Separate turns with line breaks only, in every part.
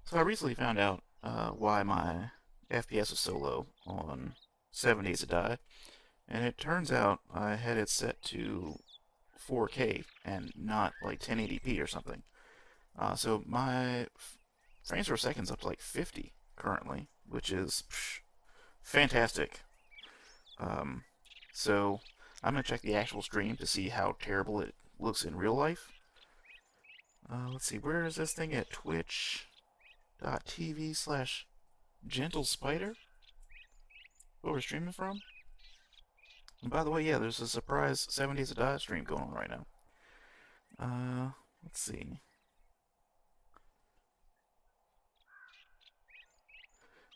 So I recently found out why my FPS was so low on 7 Days to Die, and it turns out I had it set to 4K and not like 1080p or something. So my frames per second's up to like 50 currently, which is fantastic. Um, so I'm gonna check the actual stream to see how terrible it looks in real life. Let's see, where is this thing at? Twitch.tv/Gentle Spider? What we're streaming from? And by the way, yeah, there's a surprise 7 Days to Die stream going on right now. Let's see.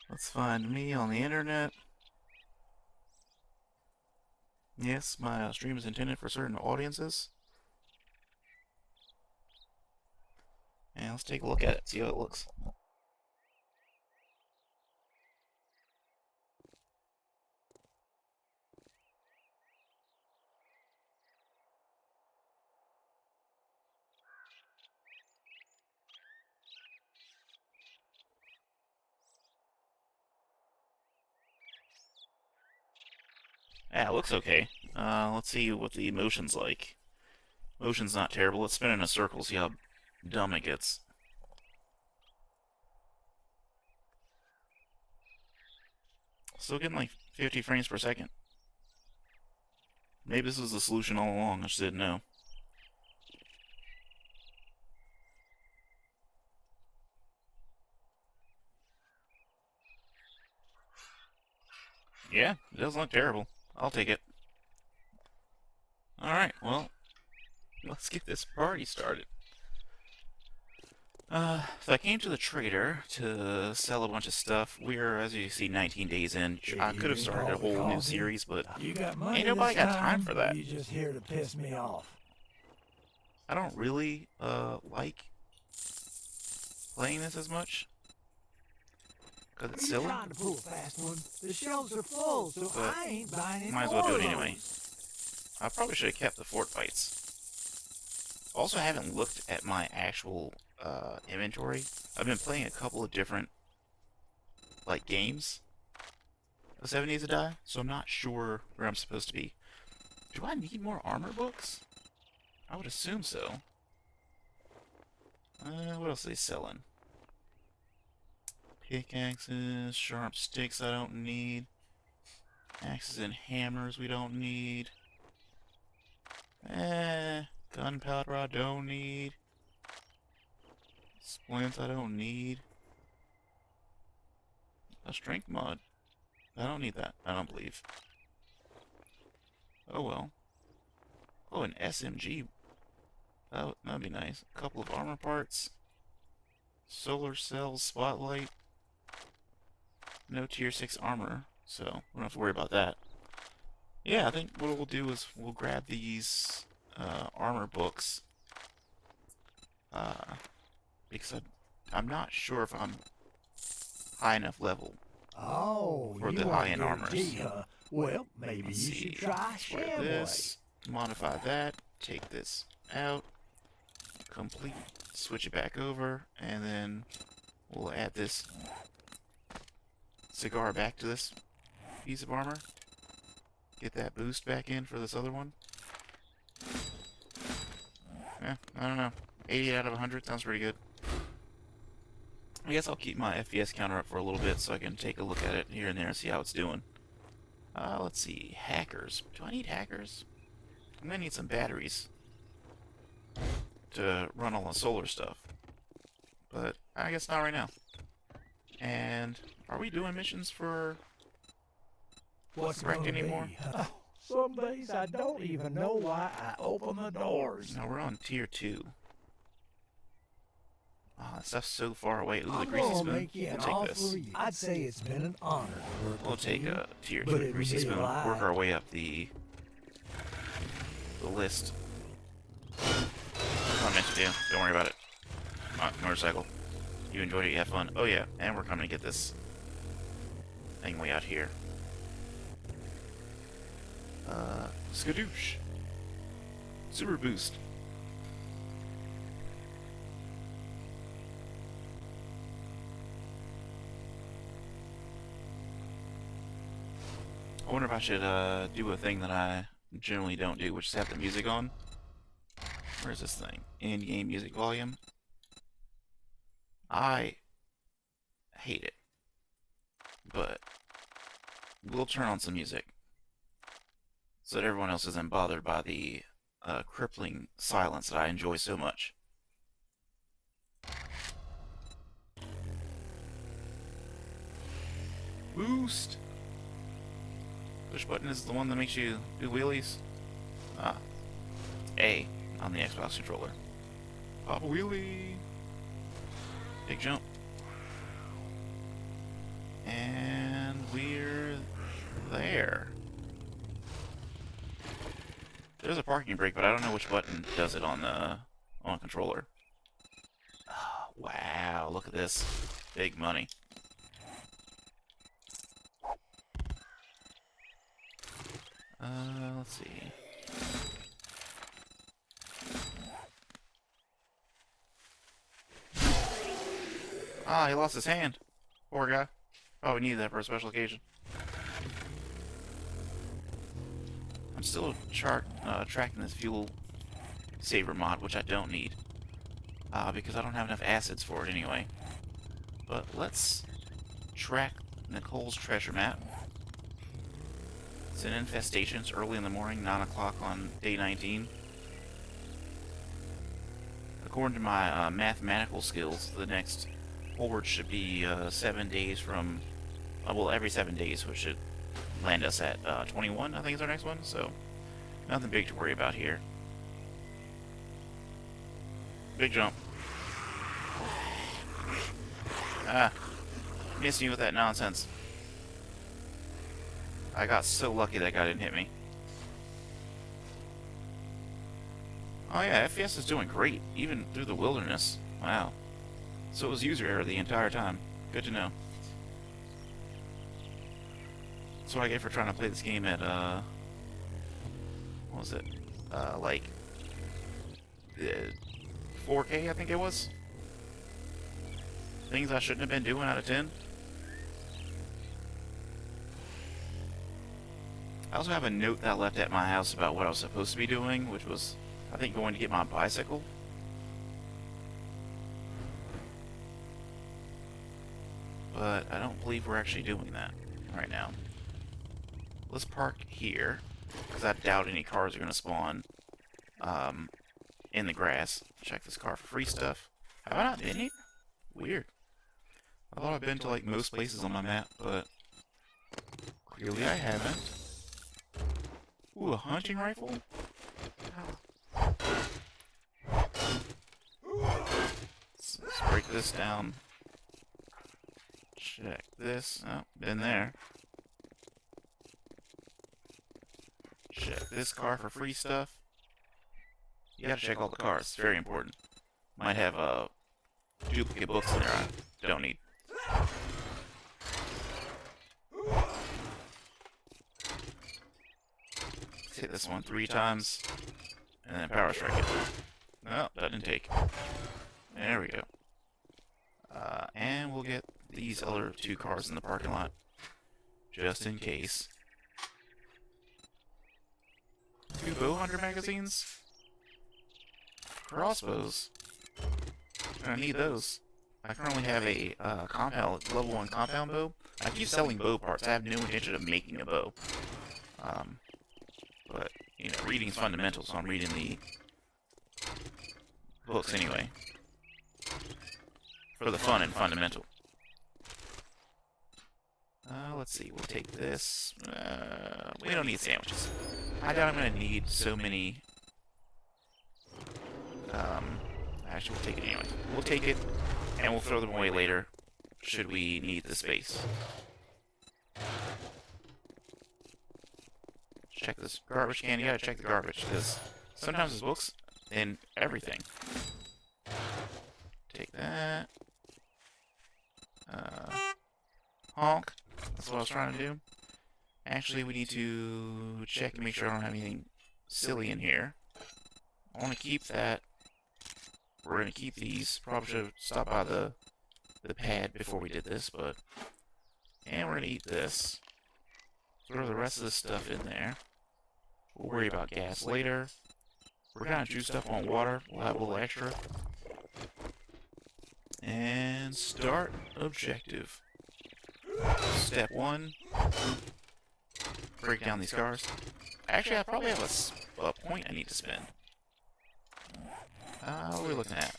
Let's find me on the internet. Yes, my stream is intended for certain audiences. And let's take a look at it, see how it looks. Yeah, it looks okay. Let's see what the motion's like. Motion's not terrible. Let's spin in a circle, see how dumb it gets. Still getting like 50 frames per second. Maybe this was the solution all along, I just didn't know. Yeah, it doesn't look terrible. I'll take it. Alright, well, let's get this party started. So I came to the trader to sell a bunch of stuff. We're, as you see, 19 days in. I could have started a whole new series, but
You got money
ain't nobody
this
got time
time,
for
or
that.
you just here to piss me off?
I don't really, like playing this as much. Because it's silly.
Trying to pull a fast one. The shelves are full, so
But
I ain't buying any
might as well do
more
it
of
anyway.
those.
I probably should have kept the fort fights. Also, I haven't looked at my actual inventory. I've been playing a couple of different like games of 7 Days to Die, so I'm not sure where I'm supposed to be. Do I need more armor books? I would assume so. What else are they selling? Pickaxes, sharp sticks I don't need. Axes and hammers we don't need. Gunpowder I don't need. Splints I don't need. A strength mod. I don't need that. I don't believe. Oh well. Oh, an SMG. That'd be nice. A couple of armor parts. Solar cells, spotlight. No tier 6 armor, so we don't have to worry about that. Yeah, I think what we'll do is we'll grab these armor books. Because I'm not sure if I'm high enough level
Oh,
for
you
the
want to
high-end
get a
armors.
G, huh? Well, maybe
Let's
you
see.
should try
Square
Shamway.
this. Modify that. Take this out. Complete. Switch it back over, and then we'll add this cigar back to this piece of armor. Get that boost back in for this other one. Yeah, I don't know. 80 out of 100 sounds pretty good. I guess I'll keep my FPS counter up for a little bit so I can take a look at it here and there and see how it's doing. Let's see. Hackers. Do I need hackers? I'm gonna need some batteries to run all the solar stuff. But I guess not right now. And are we doing missions for
What's
ranked
gonna
anymore?
be? Some days I don't even know why I open the doors.
No, we're on tier 2. Ah, that stuff's so far away. Ooh, the
I'm
greasy
gonna
spoon.
make you
We'll
an
take
offer.
this.
I'd say it's been an honor to work
We'll
with
take
you,
a tier
but
2
it
greasy
would be a
spoon.
lie.
Work our way up the list. What I meant to do. Don't worry about it. Motorcycle. You enjoyed it, you had fun. Oh yeah, and we're coming to get this thing way out here. Skadoosh. Super boost. I wonder if I should do a thing that I generally don't do, which is have the music on. Where's this thing? In-game music volume. I hate it, but we'll turn on some music so that everyone else isn't bothered by the crippling silence that I enjoy so much. Boost! Push button is the one that makes you do wheelies? Ah, A on the Xbox controller. Pop a wheelie! Big jump. And we're there. There's a parking brake, but I don't know which button does it on the controller. Oh, wow, look at this. Big money. Let's see. Ah, he lost his hand. Poor guy. Oh, we needed that for a special occasion. I'm still tracking this fuel saver mod, which I don't need. Because I don't have enough acids for it anyway. But let's track Nicole's treasure map. It's an infestation. It's early in the morning, 9 o'clock on day 19. According to my mathematical skills, the next horde should be 7 days from... well, every 7 days, which should land us at 21, I think is our next one. So, nothing big to worry about here. Big jump. Ah, missed me with that nonsense. I got so lucky that guy didn't hit me. Oh yeah, FPS is doing great, even through the wilderness. Wow. So it was user error the entire time. Good to know. That's what I get for trying to play this game at, what was it? Like, 4K, I think it was? Things I shouldn't have been doing out of 10. I also have a note that I left at my house about what I was supposed to be doing, which was, I think, going to get my bicycle. But I don't believe we're actually doing that right now. Let's park here, because I doubt any cars are going to spawn in the grass. Check this car for free stuff. Have I not been here? Weird. I thought I've been to like most places on my map, but clearly I haven't. Ooh, a hunting rifle? Let's break this down. Check this. Oh, been there. Check this car for free stuff. You gotta check all the cars. It's very important. Might have duplicate books in there I don't need. Let's hit this one 3 times. And then power strike it. No, that didn't take. There we go. And we'll get these other 2 cars in the parking lot. Just in case. 2 bow hunter magazines? Crossbows? I need those. I currently have a level 1 compound bow. I keep selling bow parts. I have no intention of making a bow. But, you know, reading's fundamental, so I'm reading the books anyway. For the fun and fundamental. Let's see, we'll take this. We don't need sandwiches. I doubt I'm going to need so many. Actually, we'll take it anyway. We'll take it, and we'll throw them away later, should we need the space. Check this garbage can. You gotta check the garbage, because sometimes there's books in everything. Take that. Honk. That's what I was trying to do. Actually, we need to check and make sure I don't have anything silly in here. I want to keep that. We're going to keep these. Probably should have stopped by the pad before we did this, but... And we're going to eat this. throw the rest of this stuff in there. We'll worry about gas later. We're kind of juiced up on water. We'll have a little extra. And start objective. Step 1. Break down these cars. Actually, I probably have a point I need to spend. What are we looking at?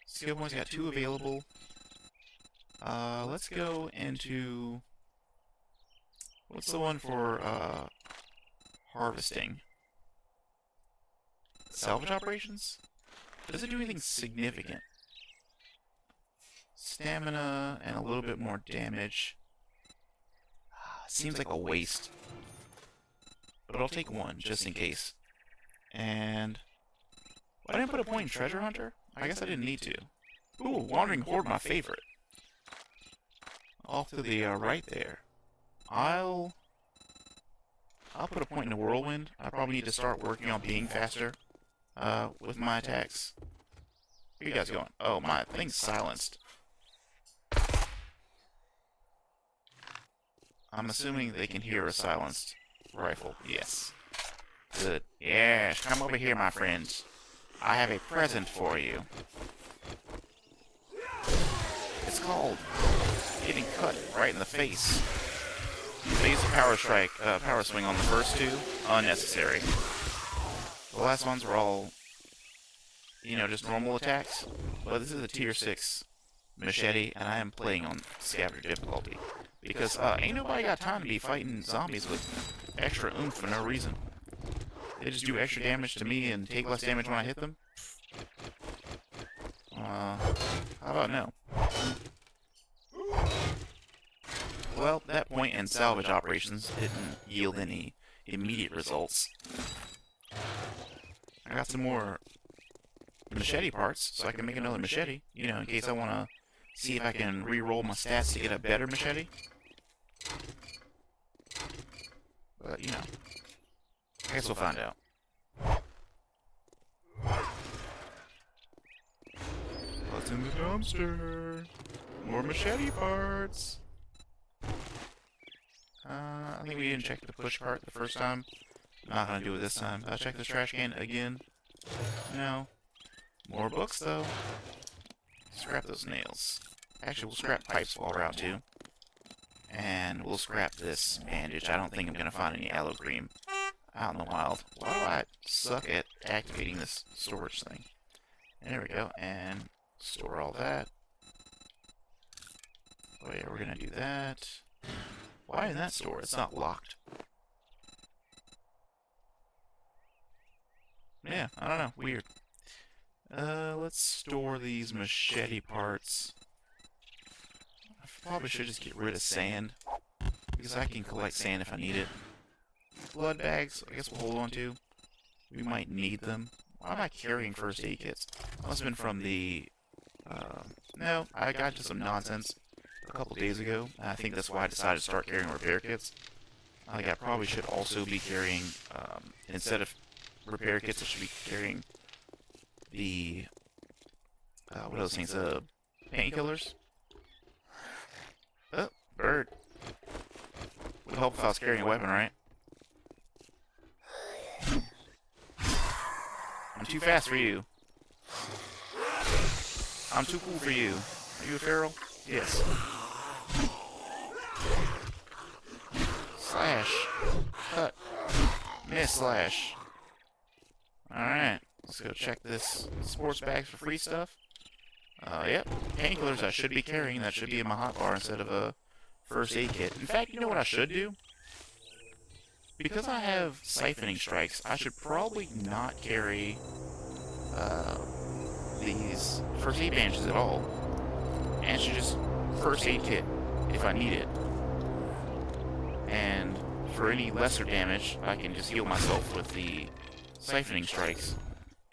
Skill points, got 2 available. Let's go into... What's the one for, harvesting? Salvage operations? Does it do anything significant? Stamina and a little bit more damage. Seems like a waste. But I'll take 1, just in case. And... I didn't put a point in Treasure Hunter? I guess I didn't need to. Ooh, Wandering Horde, my favorite. Off to the right there. I'll put a point in the Whirlwind. I probably need to start working on being faster with my attacks. Where you guys going? Oh, my thing's silenced. I'm assuming they can hear a silenced rifle. Yes. Good. Yes, come over here, my friends. I have a present for you. It's called getting cut right in the face. They used a power swing on the first 2. Unnecessary. The last ones were all, just normal attacks. But this is a tier 6 machete, and I am playing on scavenger difficulty. Because ain't nobody got time to be fighting zombies with extra oomph for no reason. They just do extra damage to me and take less damage when I hit them. How about no? Well, that point in salvage operations didn't yield any immediate results. I got some more machete parts, so I can make another machete, in case I want to see if I can re-roll my stats to get a better machete. But, I guess we'll find out. What's in the dumpster? More machete parts. I think we didn't check the push cart the first time. Not gonna do it this time. I'll check the trash can again. No. More books, though. Scrap those nails. Actually, we'll scrap pipes while we're out, too. And we'll scrap this bandage. I don't think I'm gonna find any aloe cream out in the wild. Why do I suck at activating this storage thing? There we go. And store all that. Oh yeah, we're gonna do that. Why in that store? It's not locked. Yeah, I don't know. Weird. Let's store these machete parts. I probably should just get rid of sand, because I can collect sand if I need it. Blood bags, I guess we'll hold on to. We might need them. Why am I carrying first aid kits? Must have been from the... no, I got into some nonsense a couple days ago. I think that's why I decided to start carrying repair kits. I think I probably should also be carrying, instead of repair kits, I should be carrying the, what are those things, painkillers? Oh, bird. Would help if I was carrying a weapon, right? I'm too fast for you. I'm too cool for you. Are you a feral? Yes. Slash. Cut. Miss slash. Alright. Let's go check this sports bags for free stuff. Yep. Painkillers I should be carrying. That should be in my hotbar instead of a first aid kit. In fact, you know what I should do? Because I have siphoning strikes, I should probably not carry these first aid bandages at all. And should just first aid kit if I need it. And for any lesser damage, I can just heal myself with the siphoning strikes.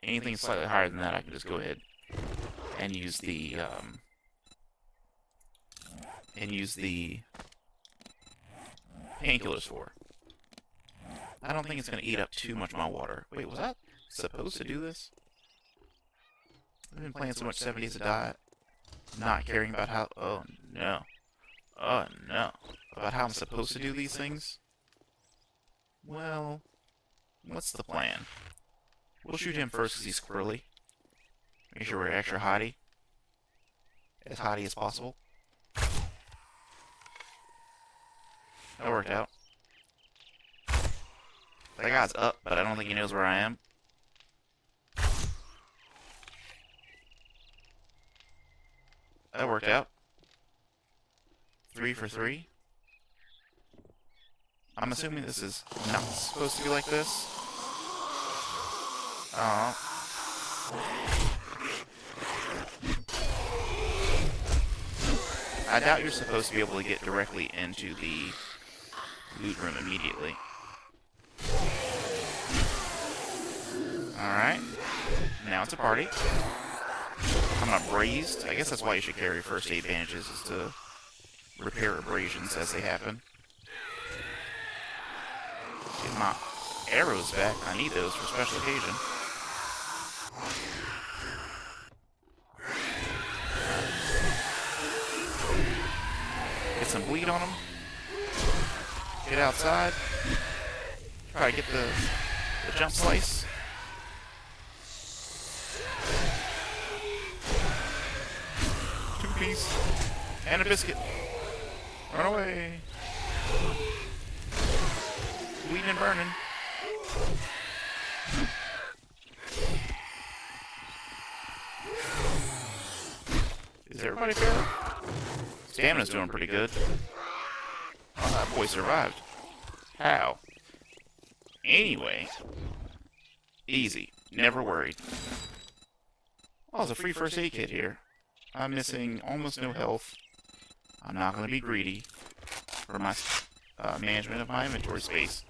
Anything slightly higher than that, I can just go ahead and use the painkillers for. I don't think it's going to eat up too much of my water. Wait, was I supposed to do this? I've been playing so much 7 Days to Die, not caring about how... Oh, no. Oh, no. If about how I'm supposed to do these things? Well, what's the plan? We'll shoot him first because he's squirrely. Make sure we're extra hottie. As hottie as possible. That worked out. That guy's up, but I don't think he knows where I am. That worked out. 3 for 3. I'm assuming this is not supposed to be like this. Oh. I doubt you're supposed to be able to get directly into the loot room immediately. Alright. Now it's a party. I'm abrased. I guess that's why you should carry first aid bandages, is to repair abrasions as they happen. Get my arrows back. I need those for special occasion. Get some bleed on them. Get outside. Try to get the jump slice. Two-piece. And a biscuit. Run away. Bleeding and burning. Is everybody fair? Stamina's doing pretty good. Oh, that boy survived. How? Anyway. Easy. Never worried. Oh, there's a free first aid kit here. I'm missing almost no health. I'm not going to be greedy for my management of my inventory space.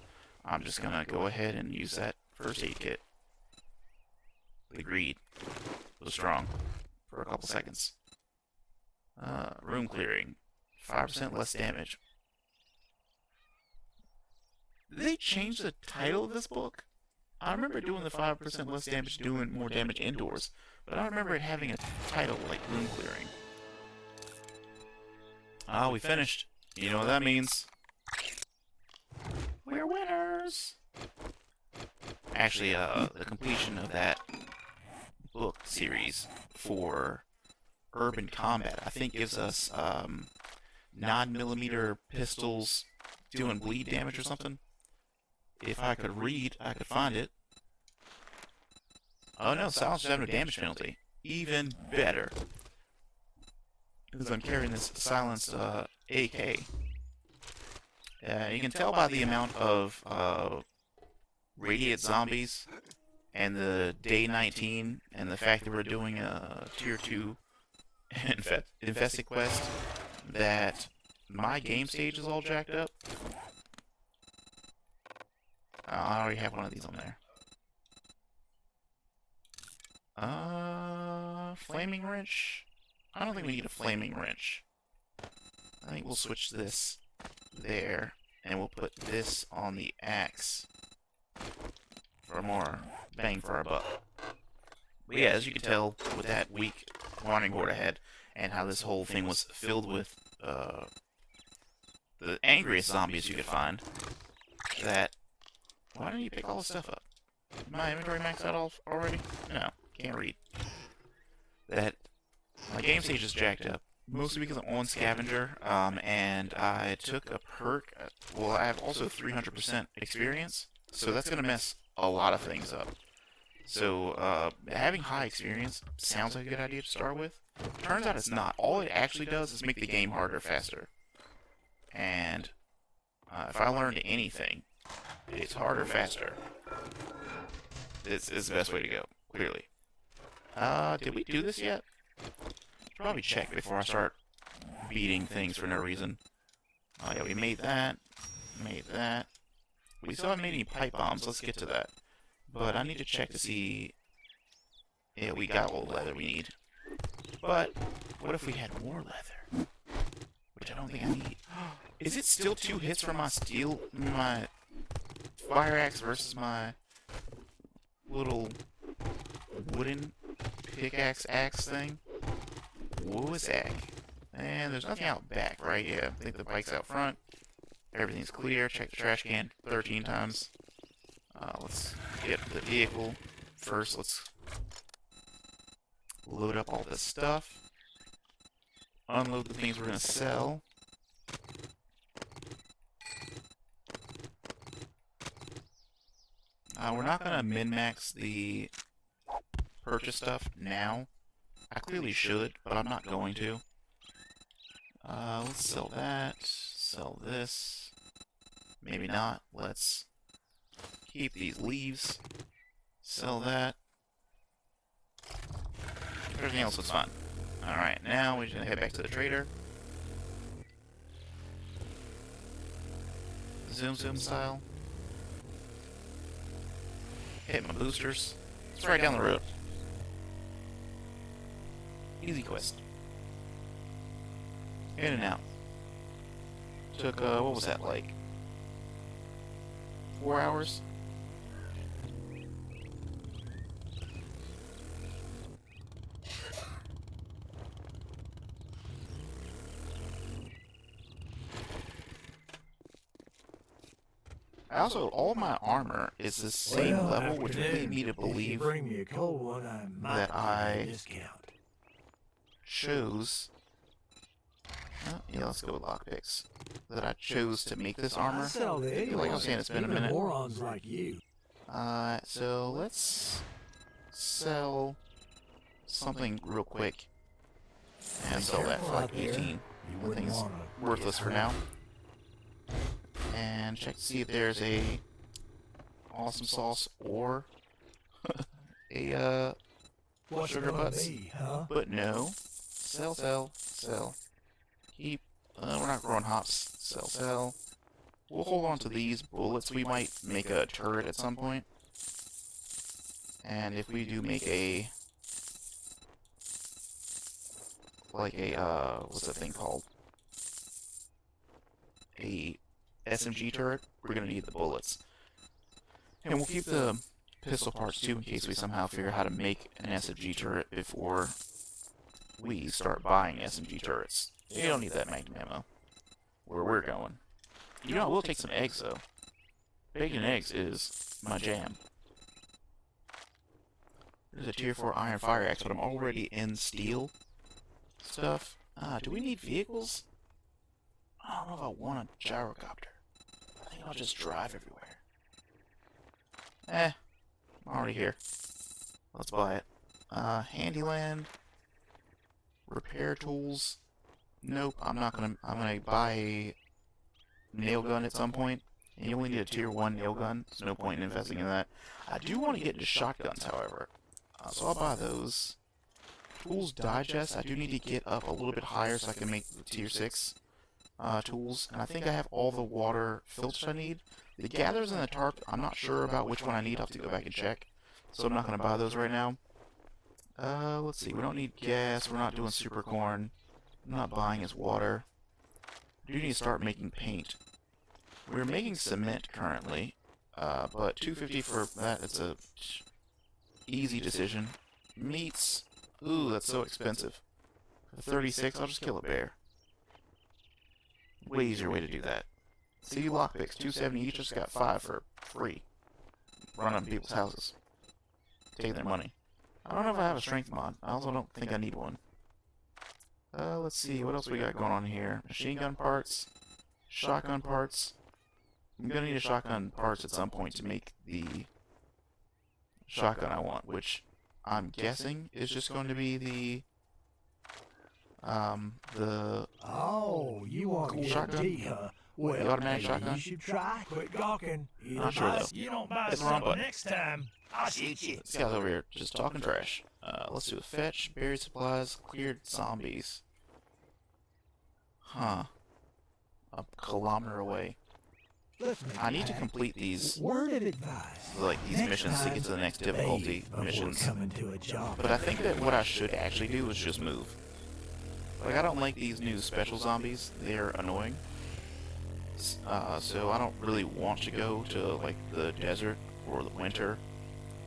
I'm just going to go ahead and use that first aid kit. The greed was strong for a couple seconds. Room clearing. 5% less damage. Did they change the title of this book? I remember doing the 5% less damage, doing more damage indoors, but I don't remember it having a title like room clearing. Ah, we finished. You know what that means. We're winners! Actually, the completion of that book series for urban combat, I think, gives us 9mm pistols doing bleed damage or something. If I could read, I could find it. Oh no, silencers have no damage penalty. Even better. Because I'm carrying this silenced AK. You can tell by the amount of radiant zombies and the day 19 and the fact that we're doing a tier 2 infested quest that my game stage is all jacked up. I already have one of these on there. Flaming wrench? I don't think we need a flaming wrench. I think we'll switch this there, and we'll put this on the axe for more bang for our buck. But yeah, as you can tell with that weak wandering horde ahead, and how this whole thing was filled with the angriest zombies you could find, that... Why don't you pick all this stuff up? My inventory maxed out already? No, can't read. That my game stage is jacked up, mostly because I'm on scavenger, and I took a perk. Well, I have also 300% experience, so that's gonna mess a lot of things up. So having high experience sounds like a good idea to start with. Turns out it's not. All it actually does is make the game harder faster. And if I learned anything, it's harder, faster. It's the best way to go, clearly. Did we do this yet? Should probably check before I start beating things for no reason. Oh yeah, we made that. Made that. We still haven't made any pipe bombs. Let's get to that. But I need to check to see... Yeah, we got all the leather we need. But, what if we had more leather? Which I don't think I need. Is it still 2 hits for my steel... my... fire axe versus my little wooden pickaxe axe thing? What was that? And there's nothing out back, right? Yeah, I think the bike's out front. everything's clear. Check the trash can 13 times. Let's get the vehicle. First, let's load up all this stuff. Unload the things we're going to sell. We're not going to min-max the purchase stuff now. I clearly should, but I'm not going to. Let's sell that. Sell this. Maybe not. Let's keep these leaves. Sell that. Everything else was fine. Alright, now we're just gonna head back to the trader. Zoom style. Hit my boosters. It's right down the road. Easy quest. In and out. Took, what was that, like 4 hours? Also, all my armor is the same level, which would lead me to believe that I chose... yeah, let's go with lockpicks. That I chose to make this armor. Like I was saying, it's been a minute. So let's sell something real quick and sell that for like 18. I think it's worthless for now. And check to see if there's a awesome sauce or a sugar butts. But no. Sell. Keep. We're not growing hops. Sell. We'll hold on to these bullets. We might make a turret at some point. And if we do make a... like a, what's that thing called? A SMG turret, we're gonna need the bullets. And we'll keep the pistol parts too in case we somehow figure out how to make an SMG turret before we start buying SMG turrets. You don't need that magnum ammo where we're going. You know, I will take some eggs though. Bacon and eggs is my jam. There's a tier 4 iron fire axe, but I'm already in steel stuff. Do we need vehicles? I don't know if I want a gyrocopter. I think I'll just drive everywhere. I'm already here. Let's buy it. Handyland. Repair tools. Nope, I'm gonna buy a nail gun at some point. And you only need a tier 1 nail gun. There's no point in investing in that. I do want to get into shotguns, however. So I'll buy those. Tools digest. I do need to get up a little bit higher so I can make the tier 6 tools. And I think I have all the water filters I need. The gatherers and the tarp, I'm not sure about which one I need. I'll have to go back and check. So I'm not going to buy those right now. Let's see. We don't need gas. We're not doing super corn. I'm not buying his water. We do need to start making paint. We're making cement currently. But $250 for that, it's a easy decision. Meats. Ooh, that's so expensive. For 36, I'll just kill a bear. Way easier way to do that. See, lockpicks, 270 each, just got 5 for free. Running on people's houses. Taking their money. I don't know if I have a strength mod. I also don't think I need one. Let's see, what else we got going on here? Machine gun parts. Shotgun parts. I'm gonna need a shotgun parts at some point to make the shotgun I want, which I'm guessing is just going to be the
you want
cool
to
shotgun?
Well,
The automatic shotgun?
You should try. Quit gawking.
Not sure though.
You don't buy
It's the wrong
something
button.
next time, I'll shoot you.
This guy's over here just talking trash. Let's do a fetch, buried supplies, cleared zombies. Huh. A kilometer away.
Listen,
I need to complete these,
word of advice.
like, these missions to get to the next difficulty missions.
Coming to a job.
But I think that what I should actually do is just move. Like, I don't like these new special zombies. They're annoying. So I don't really want to go to, like, the desert or the winter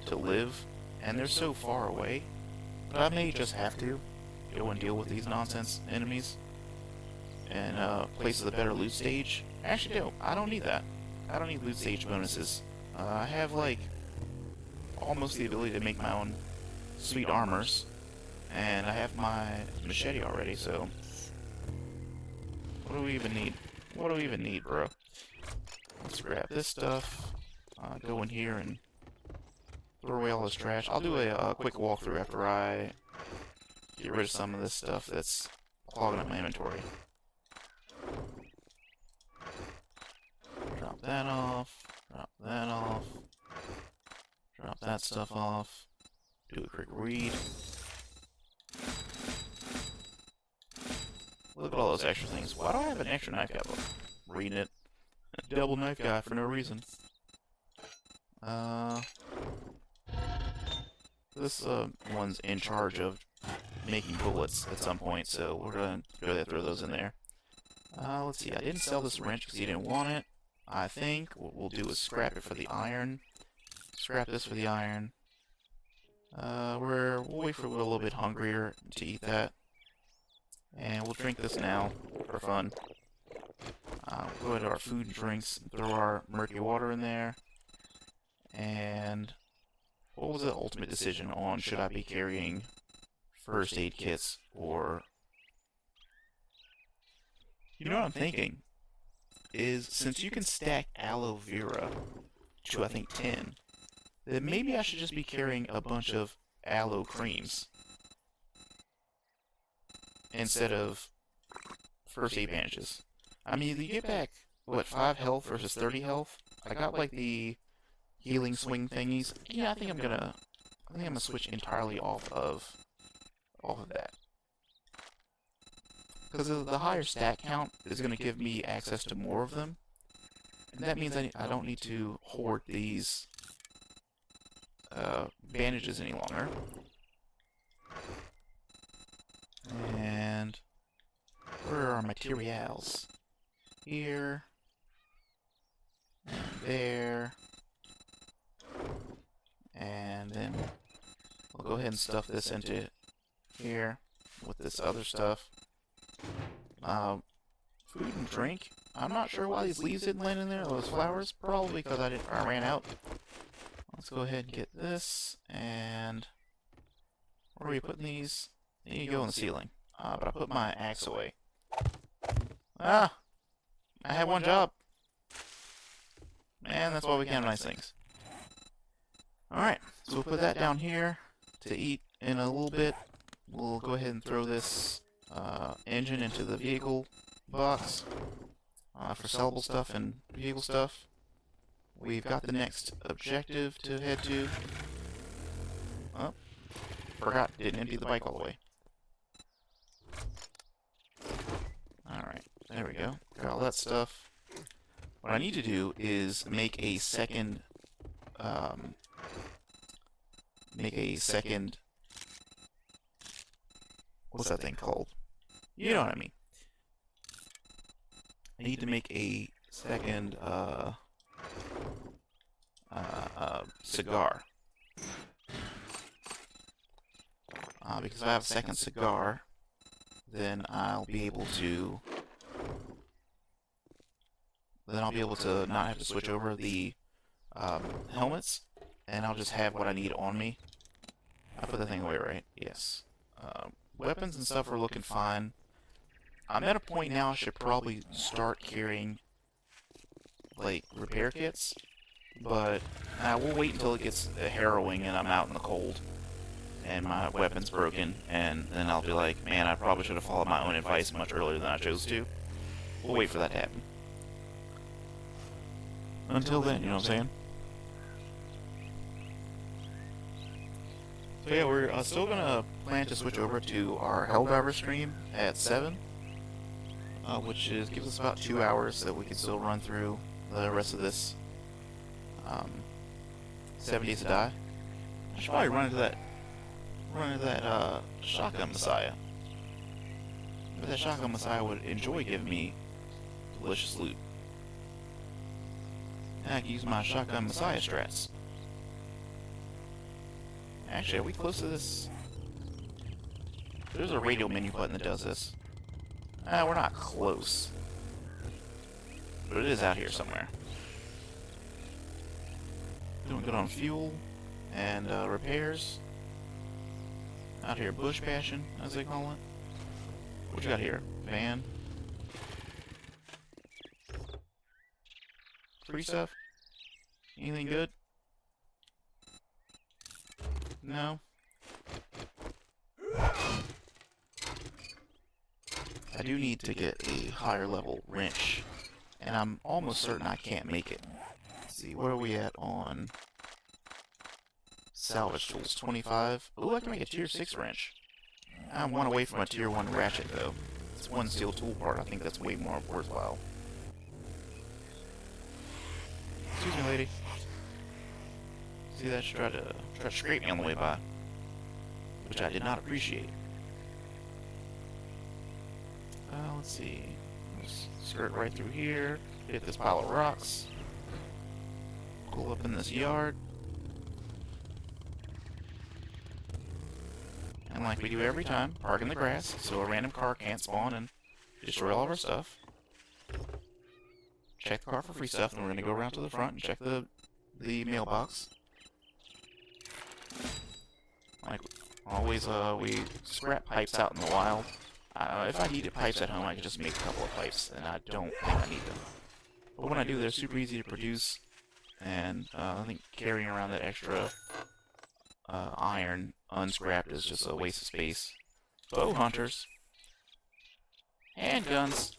to live. And they're so far away. But I may just have to go and deal with these nonsense enemies. And places with a better loot stage. Actually, no, I don't need that. I don't need loot stage bonuses. I have, like, almost the ability to make my own sweet armors. And I have my machete already, so... What do we even need? What do we even need, bro? Let's grab this stuff. Go in here and throw away all this trash. I'll do a quick walkthrough after I get rid of some of this stuff that's clogging up my inventory. Drop that off. Drop that off. Drop that stuff off. Do a quick read. Look at all those extra things. Why do I have an extra knife guy book? Reading it. Double knife guy for no reason. This one's in charge of making bullets at some point, so we're gonna go ahead and throw those in there. Let's see. I didn't sell this wrench because he didn't want it. I think what we'll do is scrap it for the iron. Scrap this for the iron. We'll wait for we're a little bit hungrier to eat that. And we'll drink this now for fun. We'll go into our food and drinks and throw our murky water in there. And what was the ultimate decision on should I be carrying first aid kits or... You know what I'm thinking? Is since you can stack aloe vera to I think 10, then maybe I should just be carrying a bunch of aloe creams instead of first aid bandages. I mean, you get back, what, 5 health versus 30 health? I got like the healing swing thingies. Yeah, I think I'm gonna switch entirely off of that. Because the higher stat count is gonna give me access to more of them. And that means I don't need to hoard these bandages any longer. And where are our materials? Here. And there. And then we'll go ahead and stuff this into here with this other stuff. Food and drink. I'm not sure why these leaves didn't land in there, those flowers. Probably because I ran out. Let's go ahead and get this. And where are we putting these? They need to go in the ceiling. But I put my axe away. Ah! I had one job. Man, that's why we can't have nice things. Alright, so we'll put that down here to eat in a little bit. We'll go ahead and throw this engine into the vehicle box for sellable stuff and vehicle stuff. We've got the next objective to head to. Oh, forgot, didn't empty the bike all the way. Alright, there we go. Got all that stuff. What I need to do is make a second, what's that thing called? You know what I mean. I need to make a second, cigar. Because if I have a second cigar, then I'll be able to not have to switch over the helmets, and I'll just have what I need on me. I put the thing away, right? Yes. Weapons and stuff are looking fine. I'm at a point now I should probably start carrying, like, repair kits, but we'll wait until it gets harrowing and I'm out in the cold and my weapon's broken, and then I'll be like, man, I probably should have followed my own advice much earlier than I chose to. We'll wait for that to happen. Until then, you know what I'm saying? So yeah, we're still gonna plan to switch over to our Helldiver stream at 7, which gives us about 2 hours that we can still run through the rest of this 7 Days to Die. I should probably run into that Shotgun Messiah. Maybe that Shotgun Messiah would enjoy giving me delicious loot. And I can use my Shotgun Messiah strats. Actually, are we close to this? There's a radio menu button that does this. We're not close. but it is out here somewhere. Doing good on fuel and repairs. Out here bush bashing, as they call it. What you got here? Van? Free stuff? Anything good? No? I do need to get a higher level wrench, and I'm almost certain I can't make it. Let's see, where are we at on salvage tools? 25? Ooh, I can make a tier 6 wrench. I'm one away from a tier 1 ratchet, though. It's one steel tool part. I think that's way more worthwhile. Excuse me, lady. See that? She tried to scrape me on the way by, which I did not appreciate. Let's see. Let's skirt right through here. Hit this pile of rocks. Pull up in this yard. And like we do every time, park in the grass so a random car can't spawn and destroy all of our stuff. Check the car for free stuff, and we're gonna go around to the front and check the mailbox. Like always, we scrap pipes out in the wild. If I needed pipes at home, I could just make a couple of pipes, and I don't think I need them. But when I do, they're super easy to produce, and I think carrying around that extra iron unscrapped is just a waste of space. Bow hunters. Handguns.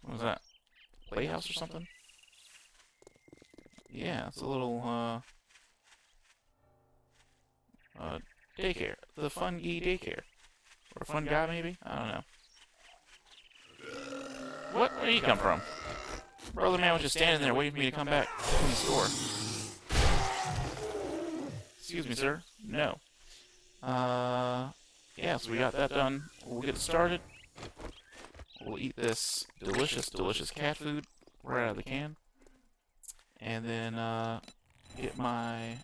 What was that? Playhouse or something? Yeah, it's a little, daycare. The Fun Gee Daycare. Or Fun Guy, maybe? I don't know. What? Where did he come from? Brother man was just standing there waiting for me to come back from the store. Excuse me, sir. No. Yeah, so we got that done. We'll get it started. We'll eat this delicious, delicious cat food right out of the can. And then, get my...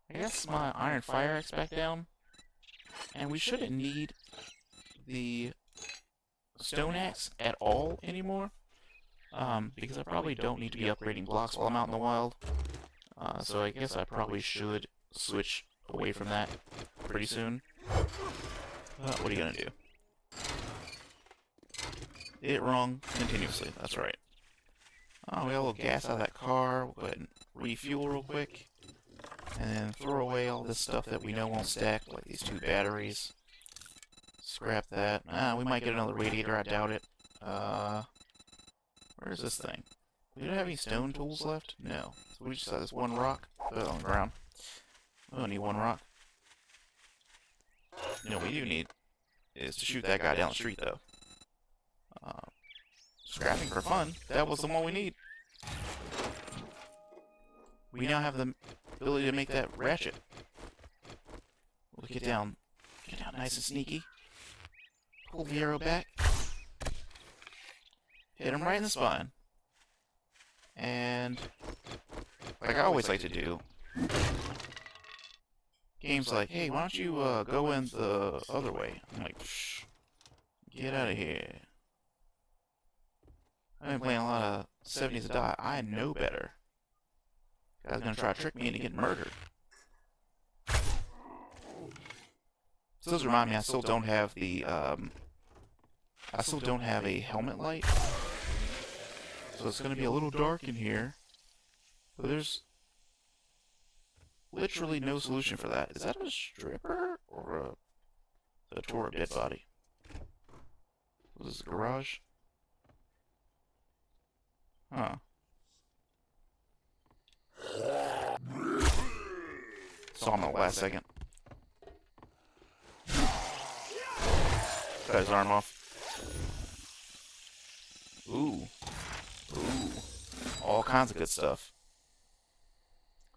I guess my iron fire axe back down. And we shouldn't need the stone axe at all anymore. Because I probably don't need to be upgrading blocks while I'm out in the wild. So I guess I probably should switch away from that pretty soon. What are you gonna do? Did it wrong continuously, that's right. Oh, we got a little gas out of that car. We'll go ahead and refuel real quick. And then throw away all this stuff that we know won't stack, like these 2 batteries. Scrap that. We might get another radiator, I doubt it. Where's this thing? We don't have any stone tools left? No. So we just have this 1 rock. Put it on the ground. We don't need 1 rock. You know what we do need is to shoot that guy down the street, though. Scrapping for fun. That was the one we need. We now have the ability to make that ratchet. We'll get down nice and sneaky. Pull the arrow back. Hit him right in the spine. And like I always like to do, games like, hey, why don't you go in the other way? I'm like, shh, get out of here. I've been playing a lot of 70s to Die. I know better. Guy's gonna try to trick me into getting murdered. So those remind me, I still don't have the, I still don't have a helmet light. So it's gonna be a little dark in here. But there's literally no solution for that. Is that a stripper or a tour of dead body? Was this a garage? Huh. Saw him at the last second. Cut his arm off. Ooh. Ooh. All kinds of good stuff.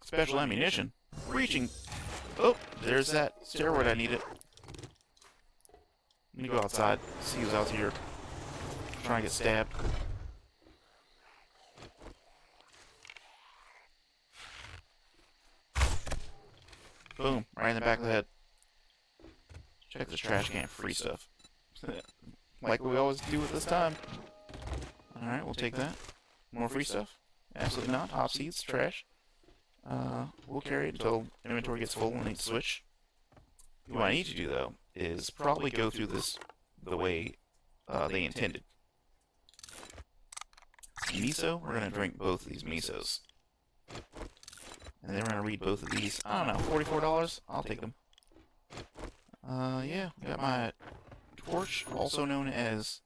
Special ammunition. Reaching. Oh, there's that steroid I needed. Let me go outside. See who's out here trying to get stabbed. Boom, right in the back of the head. Check this trash can for free stuff. Like we always do at this time. Alright, we'll take that. More free stuff? Absolutely not. Hop seeds, trash. We'll carry it until inventory gets full and need to switch. What I need to do, though, is probably go through this the way they intended. Miso, we're going to drink both of these misos. And then we're going to read both of these. I don't know, $44? I'll take them. Yeah, got my torch, also known as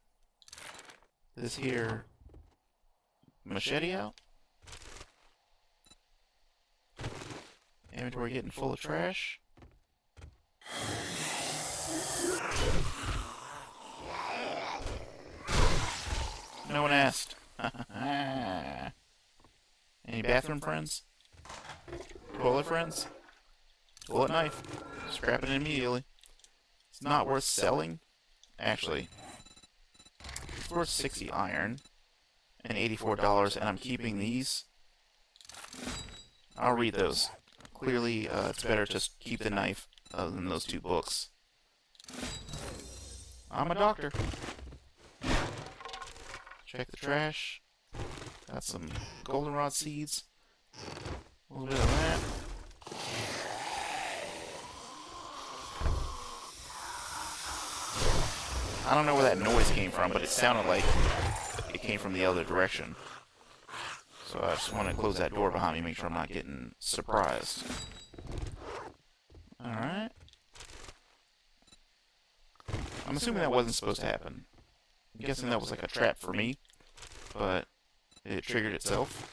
this here machete out. Inventory getting full of trash. No one asked. Any bathroom friends? Toilet friends? Toilet knife. Scrap it immediately. It's not worth selling. Actually, it's worth 60 iron and $84, and I'm keeping these. I'll read those. Clearly, it's better to just keep the knife than those two books. I'm a doctor. Check the trash. Got some goldenrod seeds. A little bit of that. I don't know where that noise came from, but it sounded like it came from the other direction. So I just want to close that door behind me, make sure I'm not getting surprised. Alright. I'm assuming that wasn't supposed to happen. I'm guessing that was like a trap for me, but it triggered itself.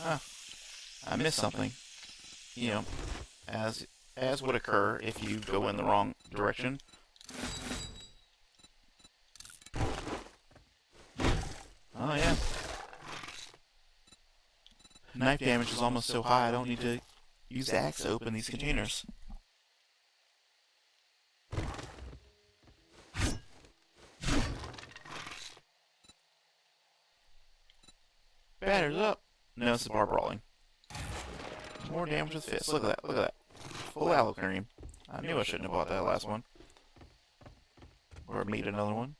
Ah, I missed something. You know, as would occur if you go in the wrong direction. Oh yeah. Knife damage is almost so high I don't need to use the axe to open these containers. Batter's up. No, it's the bar brawling. More damage with fists. Look at that, look at that. Full aloe cream. I knew I shouldn't have bought that last one. Or made another one.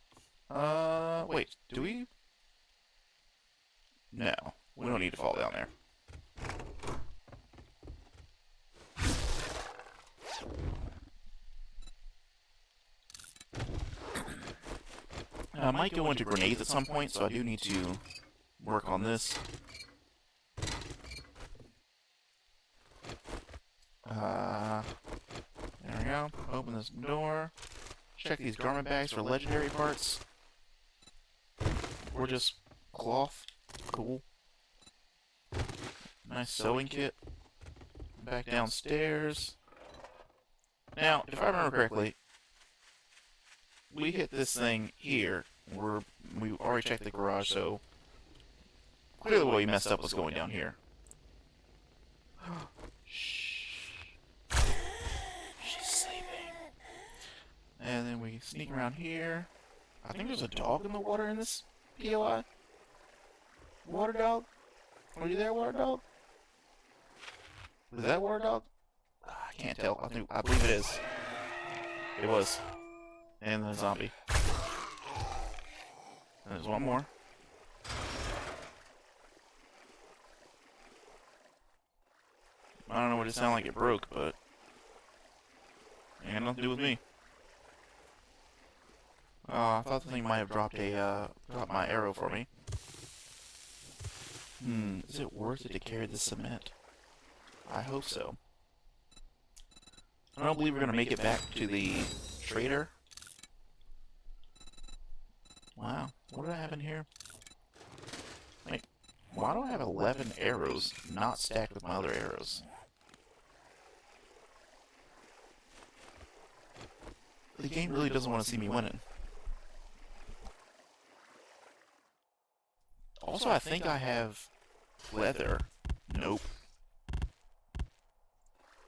Wait, do we? No, we don't need to fall down there. I might go into grenades at some point, so I do need to work on this. There we go. Open this door. Check these garment bags for legendary parts. Or just cloth. Cool. Nice sewing kit. Back downstairs. Now, if I remember correctly, we hit this thing here. We already checked the garage, so clearly what we messed up was going down here. Shh. She's sleeping. And then we sneak around here. I think there's a dog in the water in this POI. Water dog? Are you there, water dog? Was that water dog? I can't tell. I believe it is. It was. And the zombie. And there's one more. I don't know what it sounded like it broke, but it had nothing to do with me. I thought the thing might have dropped my arrow for me. Is it worth it to carry the cement? I hope so. I don't believe we're gonna make it back to the trader. Wow, what did I have in here? Wait, why do I have 11 arrows not stacked with my other arrows? The game really doesn't want to see me winning. Also, I think I have leather. Nope.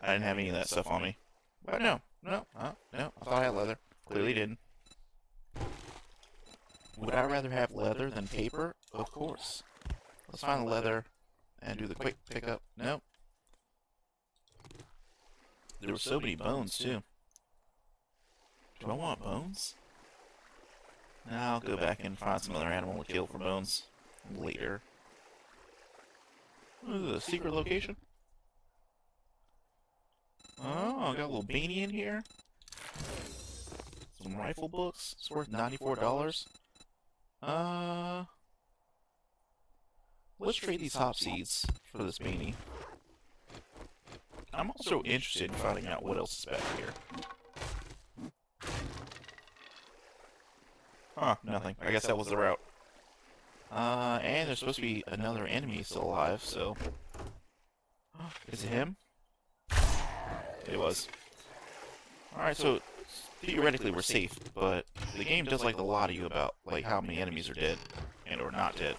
I didn't have any of that stuff on me. But no. I thought I had leather. Clearly didn't. Would I rather have leather than paper? Of course. Let's find the leather and do the quick pickup. Nope. there's so many bones, too. Do I want bones? Now I'll go back and find some other animal to kill for bones later. What is this, a secret location? Oh, I got a little beanie in here. Some rifle books. It's worth $94. Let's trade these hop seeds for this beanie. I'm also interested in finding out what else is back here. Huh, nothing. I guess that was the route. And there's supposed to be another enemy still alive, so... Is it him? It was. Alright, so theoretically we're safe, but the game does like to lie to you about like how many enemies are dead and or not dead.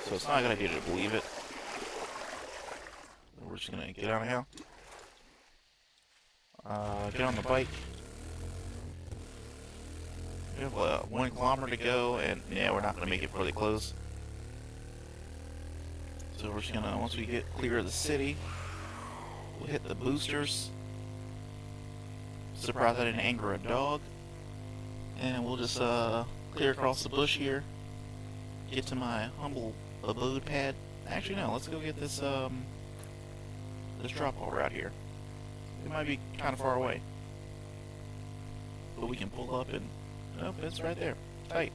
So it's not a good idea to believe it. We're just gonna get out of here. Get on the bike. We have 1 kilometer to go, and yeah, we're not gonna make it before they close. So we're just gonna, once we get clear of the city, we'll hit the boosters. Surprised I didn't anger a dog. And we'll just clear across the bush here. Get to my humble abode pad. Actually no, let's go get this this drop off route here. It might be kind of far away, but we can pull up and nope, it's right there. Tight.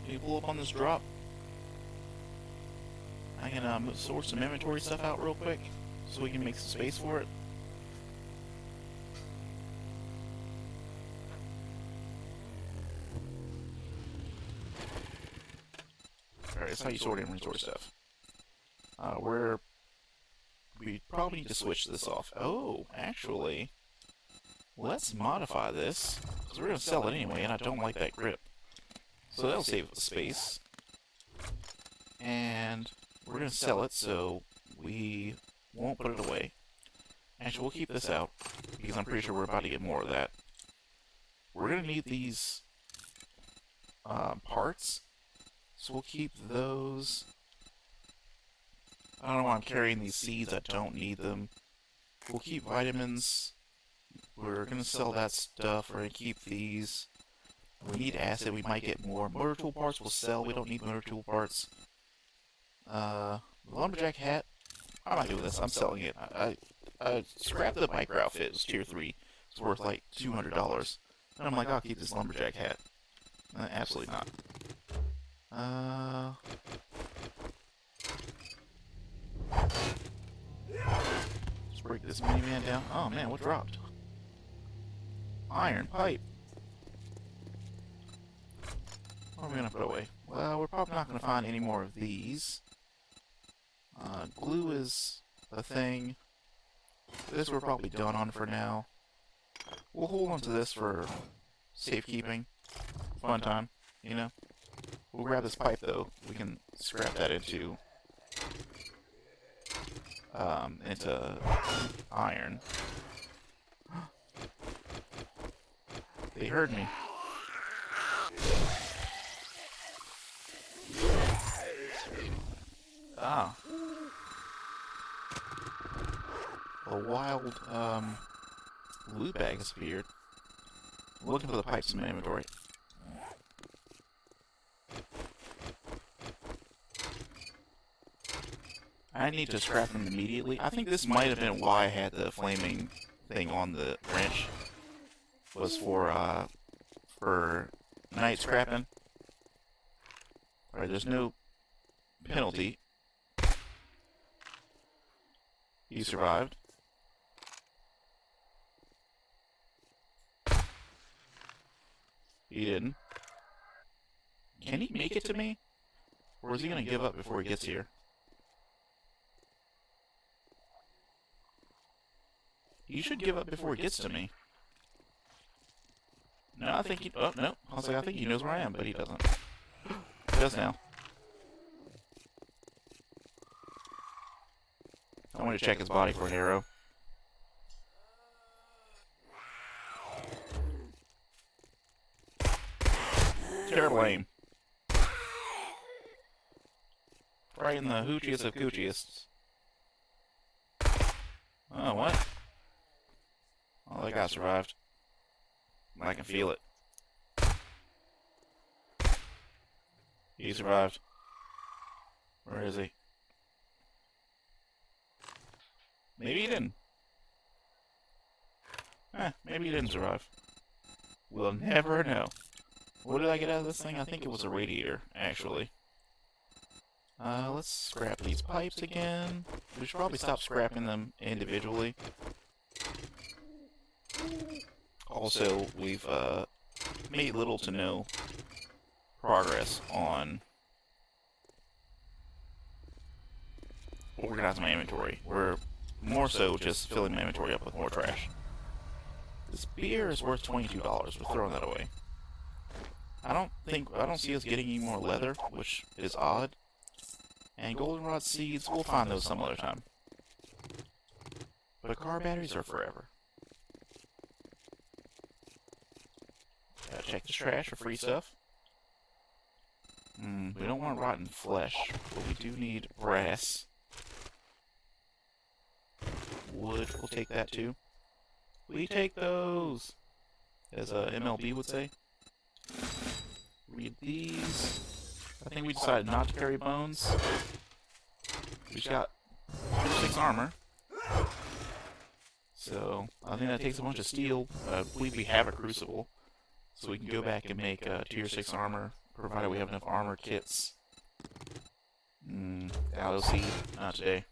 We can pull up on this drop. I can sort some inventory stuff out real quick so we can make some space for it. Alright, that's how you sort inventory stuff. We probably need to switch this off. Oh, actually, let's modify this, because we're going to sell it anyway, and I don't like that grip. So that'll save us space. And we're going to sell it, so we won't put it away. Actually, we'll keep this out, because I'm pretty sure we're about to get more of that. We're going to need these parts, so we'll keep those. I don't know why I'm carrying these seeds, I don't need them. We'll keep vitamins. We're gonna sell that stuff, we're gonna keep these. We need acid, we might get more. Motor tool parts we'll sell, we don't need motor tool parts. Lumberjack hat, I'm not doing this, I'm selling it. I scrapped the biker outfit, it was tier 3. It's worth like $200. And I'm like, I'll keep this lumberjack hat. Absolutely not. Let's break this minivan down. Oh man, what dropped? Iron pipe. What are we gonna put away? Well, we're probably not gonna find any more of these. Glue is a thing. This we're probably done on for now. We'll hold on to this for safekeeping. Fun time, you know? We'll grab this pipe though. We can scrap that into iron. They heard me. Ah. A wild, loot bag has appeared. I'm looking for the pipes in my inventory. I need to scrap them immediately. I think this might have been why I had the flaming thing on the wrench. Was for night scrapping. Alright, there's no penalty. He survived. He didn't. Can he make it to me? Or is he gonna give up before he gets here? He should give up before he gets to me. No, I think he... Oh, no. I was like, I think he knows where I am, but he doesn't. He does now. I want to check his body for an arrow. Terrible aim. Right in the hoochiest of coochiest. Oh, what? Oh, that guy survived. I can feel it. He survived. Where is he? Maybe he didn't. Maybe he didn't survive. We'll never know. What did I get out of this thing? I think it was a radiator, actually. Let's scrap these pipes again. We should probably stop scrapping them individually. Also, we've made little to no progress on organizing my inventory. We're more so just filling my inventory up with more trash. This beer is worth $22. We're throwing that away. I don't see us getting any more leather, which is odd. And goldenrod seeds, we'll find those some other time. But car batteries are forever. Gotta check this trash for free stuff. We don't want rotten flesh, but we do need brass. Wood, we'll take that too. We take those! As MLB would say. Read these. I think we decided not to carry bones. We just got 6 armor. So, I think that takes a bunch of steel. I believe we have a crucible. So we can go back and make tier 6 armor, provided we have enough armor kits. Aloe seed, not today.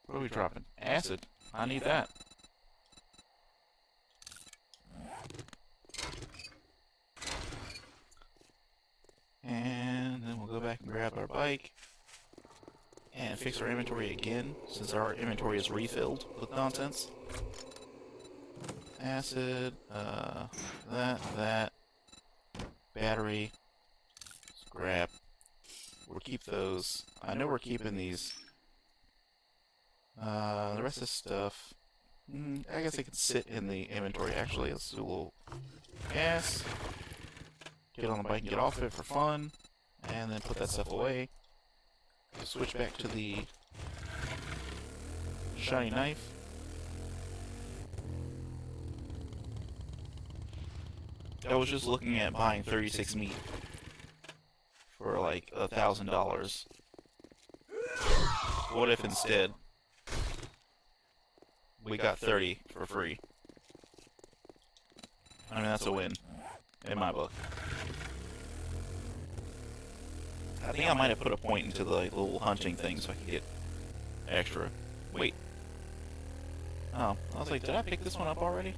What are we dropping? Acid. I need that. And then we'll go back and grab our bike and fix our inventory again, since our inventory is refilled with nonsense. Acid, that, battery, scrap. We'll keep those. I know we're keeping these. The rest of this stuff, I guess it can sit in the inventory. Actually, let's do a little gas. Get on the bike and get off it for fun, and then put that stuff away. Switch back to the shiny knife. I was just looking at buying 36 meat for like $1,000. What if instead we got 30 for free? I mean, that's a win in my book. I think I might have put a point into the little hunting thing so I could get extra. Wait. Oh, I was like, did I pick this one up already?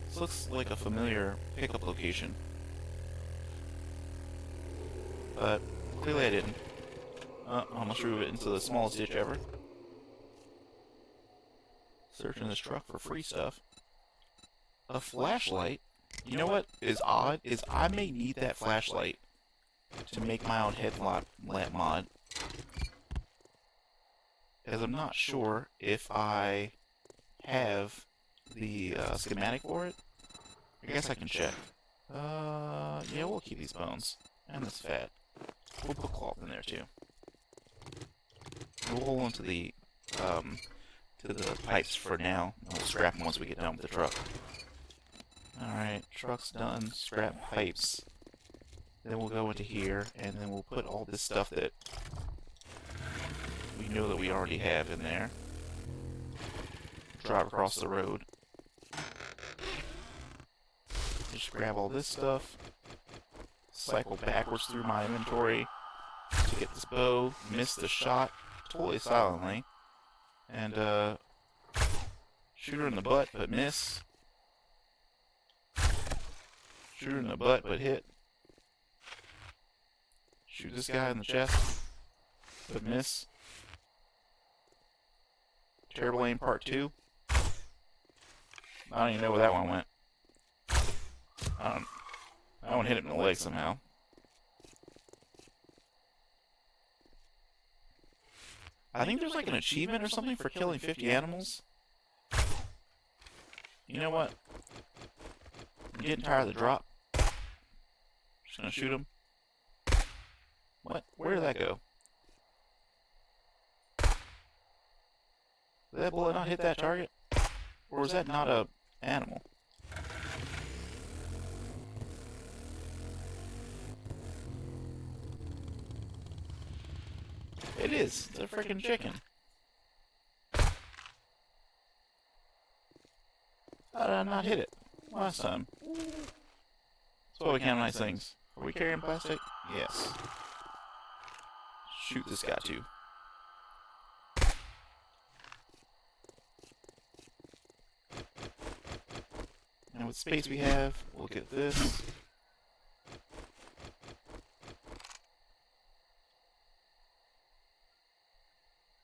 This looks like a familiar pickup location. But clearly I didn't. I almost threw it into the smallest ditch ever. Searching this truck for free stuff. A flashlight? You know what is odd? Is I may need that flashlight to make my own headlamp mod, as I'm not sure if I have the schematic for it. I guess I can check. Yeah, we'll keep these bones and this fat. We'll put cloth in there too. We'll hold on to the pipes for now. We'll scrap them once we get done with the truck. Alright, truck's done. Scrap pipes. Then we'll go into here, and then we'll put all this stuff that we know that we already have in there. Drive across the road. Just grab all this stuff. Cycle backwards through my inventory to get this bow. Miss the shot totally silently. And, shoot her in the butt, but miss. Shoot her in the butt, but hit. Shoot this guy in the chest, but miss. Terrible aim part 2. I don't even know where that one went. That one hit him in the leg somehow. I think there's like an achievement or something for killing 50 animals. You know what? I'm getting tired of the drop. Just gonna shoot him. What? Where did that go? Did that bullet not hit that target? Or is that not a animal? It is. It's a freaking chicken. How did I not hit it last time? That's why we can't nice things. Are we carrying plastic? Yes. Shoot this guy too. And with space we have, we'll get this.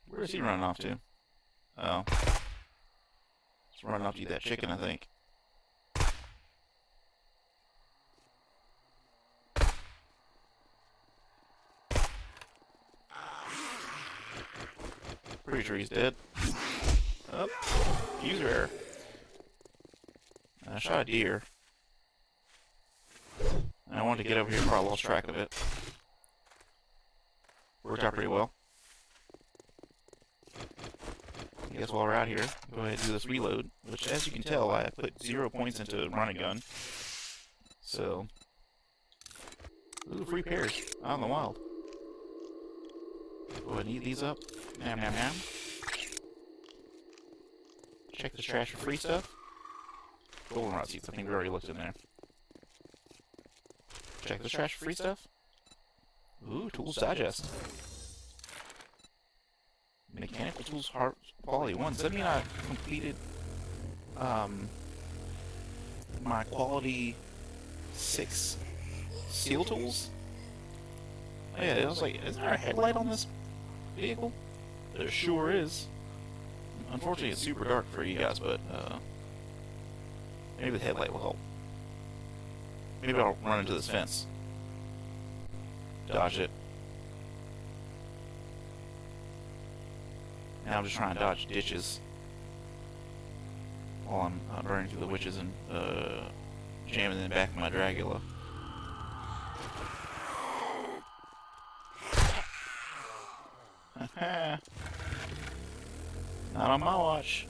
Where's he running off to? Oh. He's running off to eat that chicken, I think. Pretty sure he's dead. Oh, user error. I shot a deer. And I wanted to get over here before I lost track of it. Worked out pretty well. I guess while we're out here, go ahead and do this reload, which as you can tell, I put 0 points into running gun. So, ooh, free pears out in the wild. Go ahead and eat these up. Nam nam nam. Check this trash for free stuff. Goldenrod seeds, I think we already looked in there. Check this trash for free stuff. Ooh, Tools Digest. Mechanical Tools Hard Quality 1. Does that mean I completed my Quality 6 Steel Tools? Oh yeah, it was like, is there a headlight on this vehicle? There sure is. Unfortunately, it's super dark for you guys, but maybe the headlight will help. Maybe I'll run into this fence. Dodge it. Now I'm just trying to dodge ditches while I'm burning through the witches and jamming in the back of my Dragula. Not on my watch.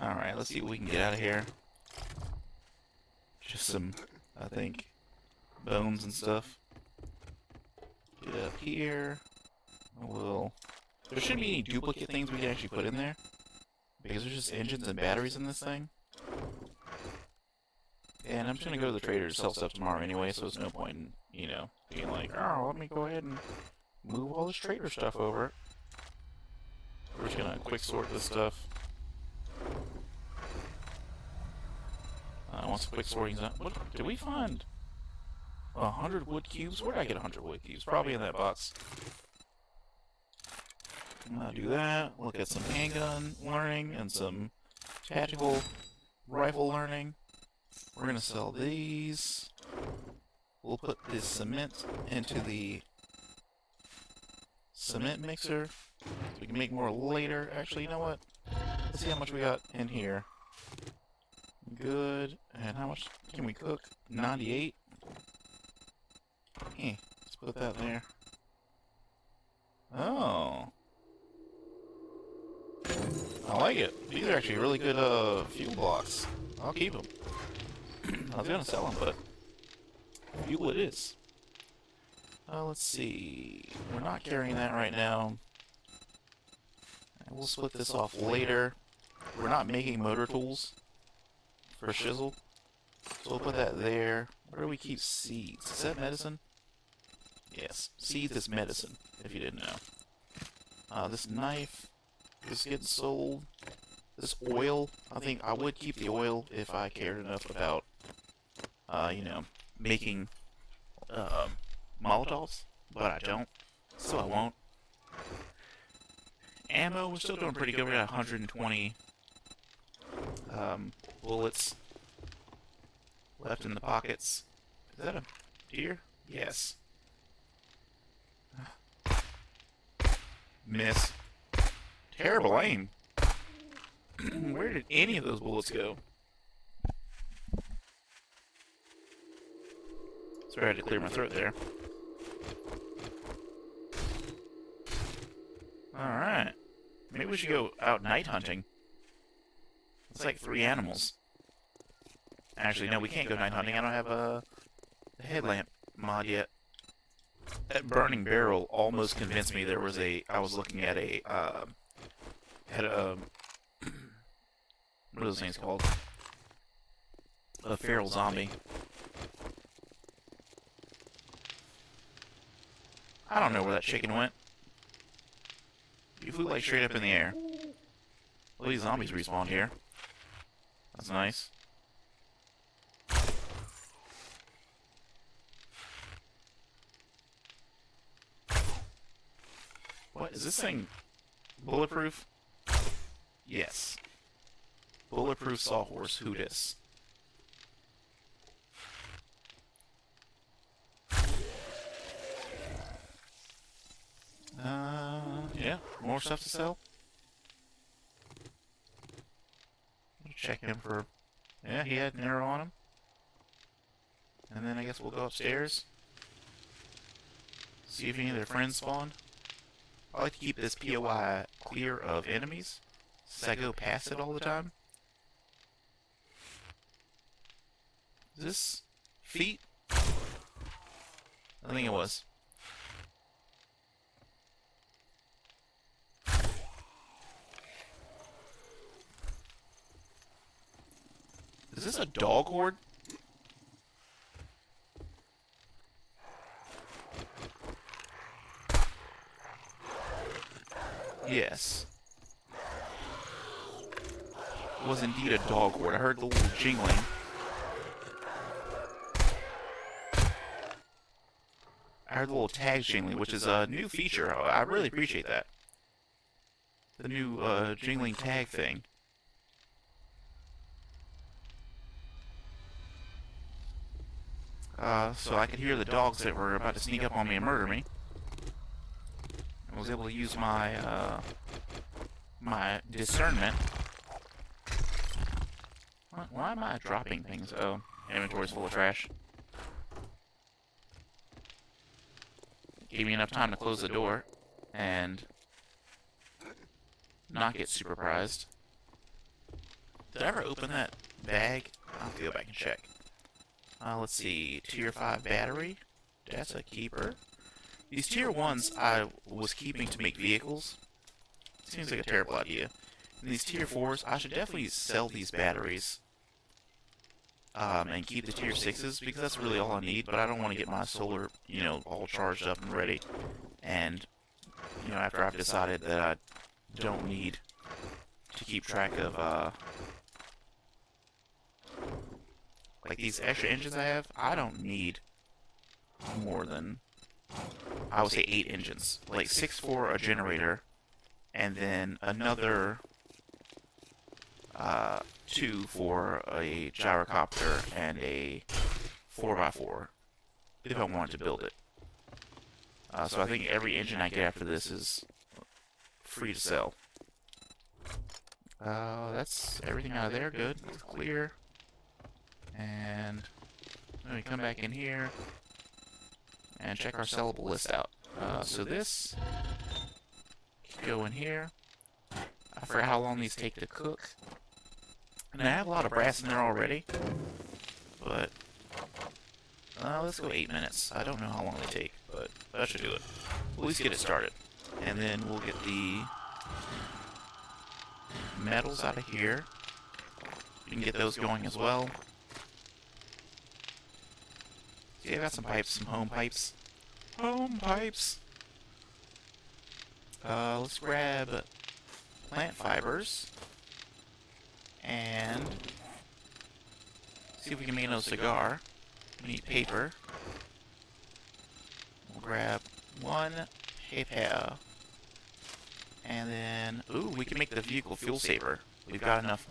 Alright, let's see what we can get out of here. Just some, I think, bones and stuff. Get up here. There shouldn't be any duplicate things we can actually put in there, because there's just engines and batteries in this thing. And I'm just gonna go to the trader to sell stuff tomorrow anyway, so there's no point in, you know, being like, oh, let me go ahead and move all this trader stuff over. We're just gonna quick sort this stuff. Once the quick sorting's done, what did we find? 100 wood cubes? Where did I get 100 wood cubes? Probably in that box. I'm gonna do that. Look at some handgun learning and some tactical rifle learning. We're gonna sell these. We'll put this cement into the cement mixer so we can make more later. Actually, you know what? Let's see how much we got in here. Good. And how much can we cook? 98. Let's put that there. Oh. I like it. These are actually really good fuel blocks. I'll keep them. I was gonna sell them, but fuel it is. Let's see. We're not carrying that right now. We'll split this off later. We're not making motor tools for shizzle, so we'll put that there. Where do we keep seeds? Is that medicine? Yes, seeds is medicine, if you didn't know. This knife is getting sold. This oil, I think I would keep the oil if I cared enough about, you know, making Molotovs, but I don't, so I won't. Ammo, we're still doing pretty good. We got 120 bullets left in the pockets. Is that a deer? Yes. Miss. Terrible aim. Where did any of those bullets go? Sorry, I had to clear my throat there. Alright. Maybe we should go out night hunting. It's like 3 animals. Actually, no, we can't go night hunting. I don't have a headlamp mod yet. That burning barrel almost convinced me there was I was looking at what are those things called? A feral zombie. I don't know where that chicken went. You flew like straight up in the air. Well, these zombies respawned here. That's nice. What is this thing? Bulletproof? Yes. Bulletproof sawhorse. Who dis? Yeah, more stuff to sell. Check him for. Yeah, he had an arrow on him. And then I guess we'll go upstairs. See if any of their friends spawned. I like to keep this POI clear of enemies, since I go past it all the time. Is this feet? I think it was. Is this a dog horde? Yes. It was indeed a dog horde. I heard the little jingling. I heard the little tags jingling, which is a new feature. I really appreciate that. The new jingling tag thing. So I could hear the dogs that were about to sneak up on me and murder me. I was able to use my my discernment. Why am I dropping things? Oh, inventory's full of trash. Gave me enough time to close the door and not get super surprised. Did I ever open that bag? I'll have to go back and check. Let's see. Tier 5 battery. That's a keeper. These tier 1s I was keeping to make vehicles. Seems like a terrible idea. And these tier 4s, I should definitely sell these batteries. And keep the tier 6s, because that's really all I need, but I don't want to get my solar, all charged up and ready. And, after I've decided that I don't need to keep track of, like these extra engines I have, I don't need more than, I would say 8 engines. Like 6 for a generator, and then another 2 for a gyrocopter and a 4x4, if I wanted to build it. So I think every engine I get after this is free to sell. That's everything out of there. Good. It's clear. And let me come back in here and check our sellable list out. So this can go in here. I forgot how long these take to cook. And I have a lot of brass in there already. But let's go 8 minutes. I don't know how long they take, but that should do it. We'll at least get it started. And then we'll get the metals out of here. You can get those going as well. See, I got some pipes, some home pipes. Home pipes! Let's grab plant fibers. And see if we can make another cigar. We need paper. We'll grab 1 paper. And then, ooh, we can make the vehicle fuel saver. We've got enough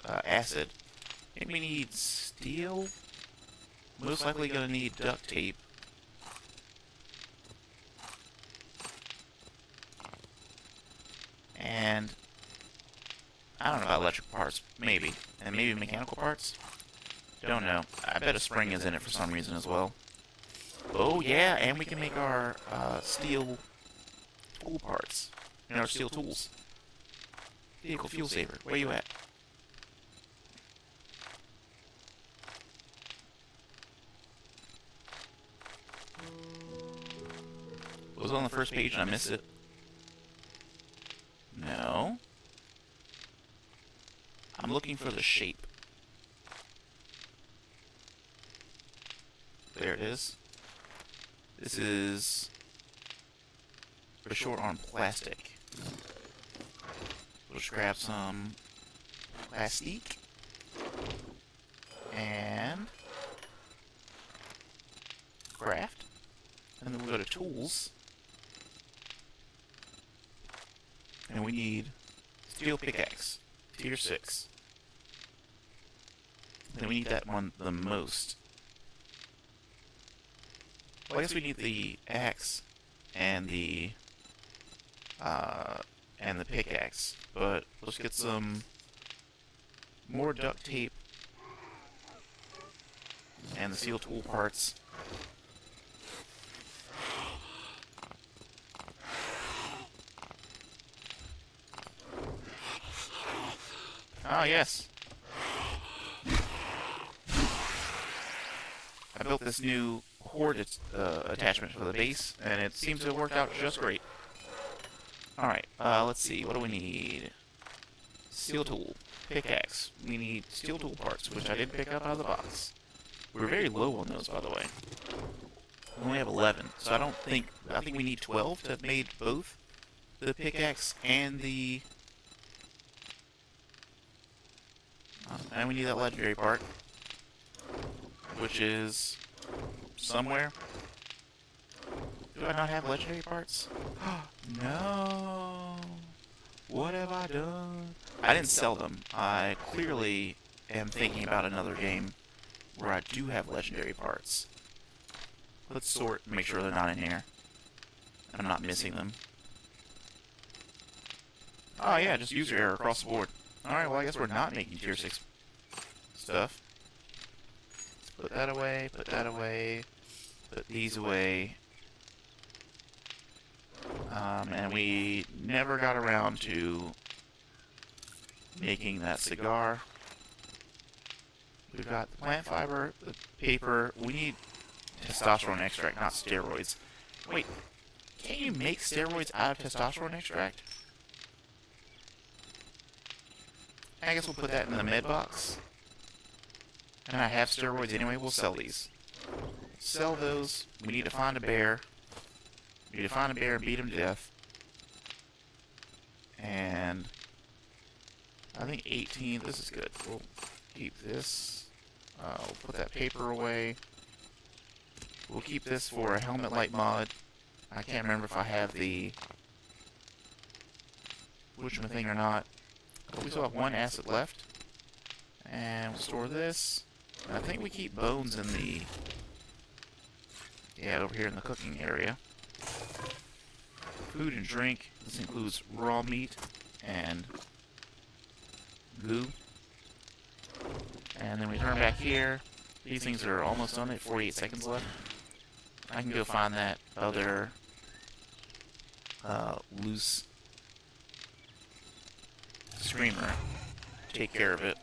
acid. I think we need steel. Most likely gonna need duct tape. And I don't know about electrical parts, maybe. And maybe mechanical parts? Don't know. I bet a spring is in it for some reason as well. Oh yeah, and we can make our steel tool parts and our steel tools. Vehicle fuel saver, where you at? Was it on the first page and I missed it? No. I'm looking for the shape. There it is. This is for short arm plastic. We'll just grab some plastic and craft, and then we'll go to tools, and we need steel pickaxe, tier 6. Then we need that one the most. Well, I guess we need the axe and the pickaxe, but let's get some more duct tape and the steel tool parts. Ah, yes. I built this new horde attachment for the base, and it seems to have worked out just great. Alright, let's see. What do we need? Steel tool. Pickaxe. We need steel tool parts, which I did pick up out of the box. We're very low on those, by the way. We only have 11, so I think we need 12 to have made both the pickaxe and the... and we need that legendary part, which is somewhere. Do I not have legendary parts? No. What have I done? I didn't sell them. I clearly am thinking about another game where I do have legendary parts. Let's sort and make sure they're not in here. I'm not missing them. Oh yeah, just user error across the board. Alright, well I guess we're not making tier 6 stuff. Let's put that away, put that away, put these away. And we never got around to making that cigar. We've got the plant fiber, the paper. We need testosterone extract, not steroids. Wait, can't you make steroids out of testosterone extract? I guess we'll put that in the med box. And I have steroids anyway, we'll sell these. Sell those. We need to find a bear. We need to find a bear and beat him to death. And I think 18, this is good. We'll keep this. We'll put that paper away. We'll keep this for a helmet light mod. I can't remember if I have the thing or not. But we still have one asset left. And we'll store this. And I think we keep bones in the... yeah, over here in the cooking area. Food and drink. This includes raw meat and goo. And then we turn back here. These things are almost done. At 48 seconds left. I can go find that other loose screamer. Take care of it.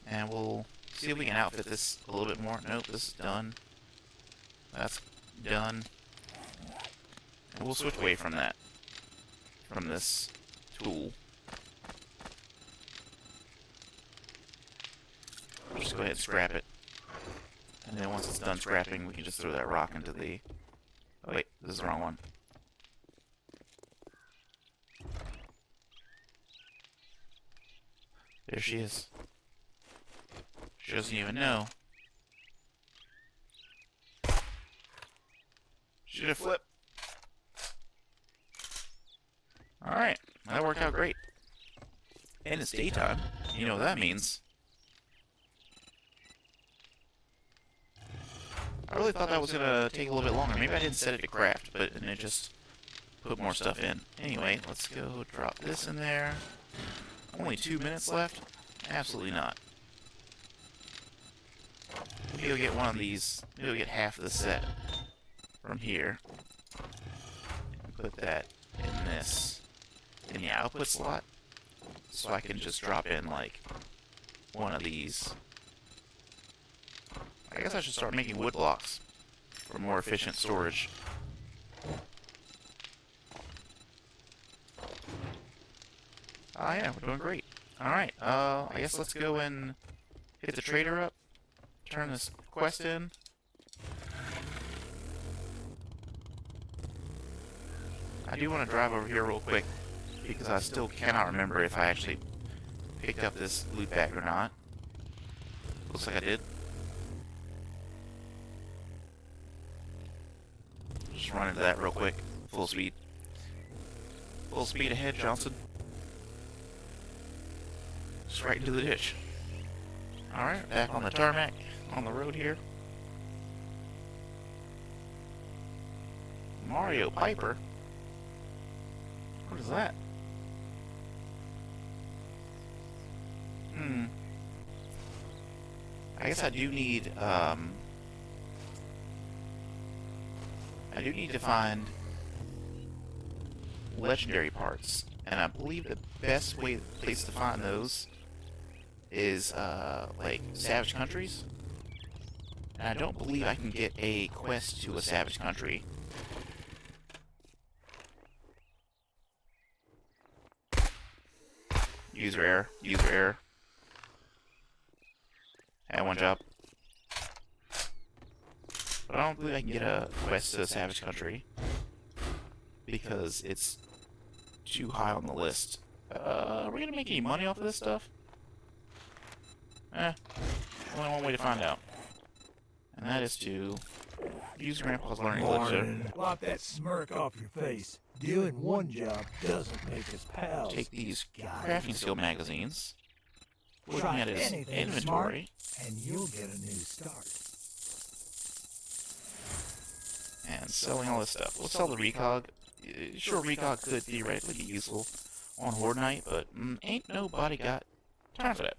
And we'll see if we can outfit this a little bit more. Nope, this is done. That's done. And we'll switch away from that. From this tool. We'll just go ahead and scrap it. And then once it's done scrapping, we can just throw that rock into the... oh wait, this is the wrong one. There she is. She doesn't even know. She did a flip. Alright, that worked out great. And it's daytime. You know what that means. I really thought that was gonna take a little bit longer. Maybe I didn't set it to craft, but and it just put more stuff in. Anyway, let's go drop this in there. Only 2 minutes left? Absolutely not. Maybe we'll get one of these. Maybe we'll get half of the set from here and put that in this, in the output slot, so I can just drop in like one of these. I guess I should start making wood blocks for more efficient storage. Oh yeah, we're doing great. Alright, I guess let's go and hit the trader up, turn this quest in. I do want to drive over here real quick, because I still cannot remember if I actually picked up this loot bag or not. Looks like I did. Just run into that real quick. Full speed. Full speed ahead, Johnson. Just right into the ditch. Alright, back on the tarmac, on the road here. Mario Piper? What is that? I guess I do need to find legendary parts, and I believe the best place to find those is like savage countries, and I don't believe I can get a quest to a savage country. User error, user error. Had one job. But I don't believe I can get a quest to a savage country because it's too high on the list. Are we gonna make any money off of this stuff? Only one way to find out. And that is to use Grandpa's learning glitch.
Wipe that smirk off your face. Doing one job doesn't make us pals.
Take these crafting skill magazines. Looking
Try
at his
anything
inventory.
smart, and you'll get a new start.
And selling all this stuff. We'll sell the recog. Sure, recog could theoretically be useful on Horde Night, but ain't nobody got time for that.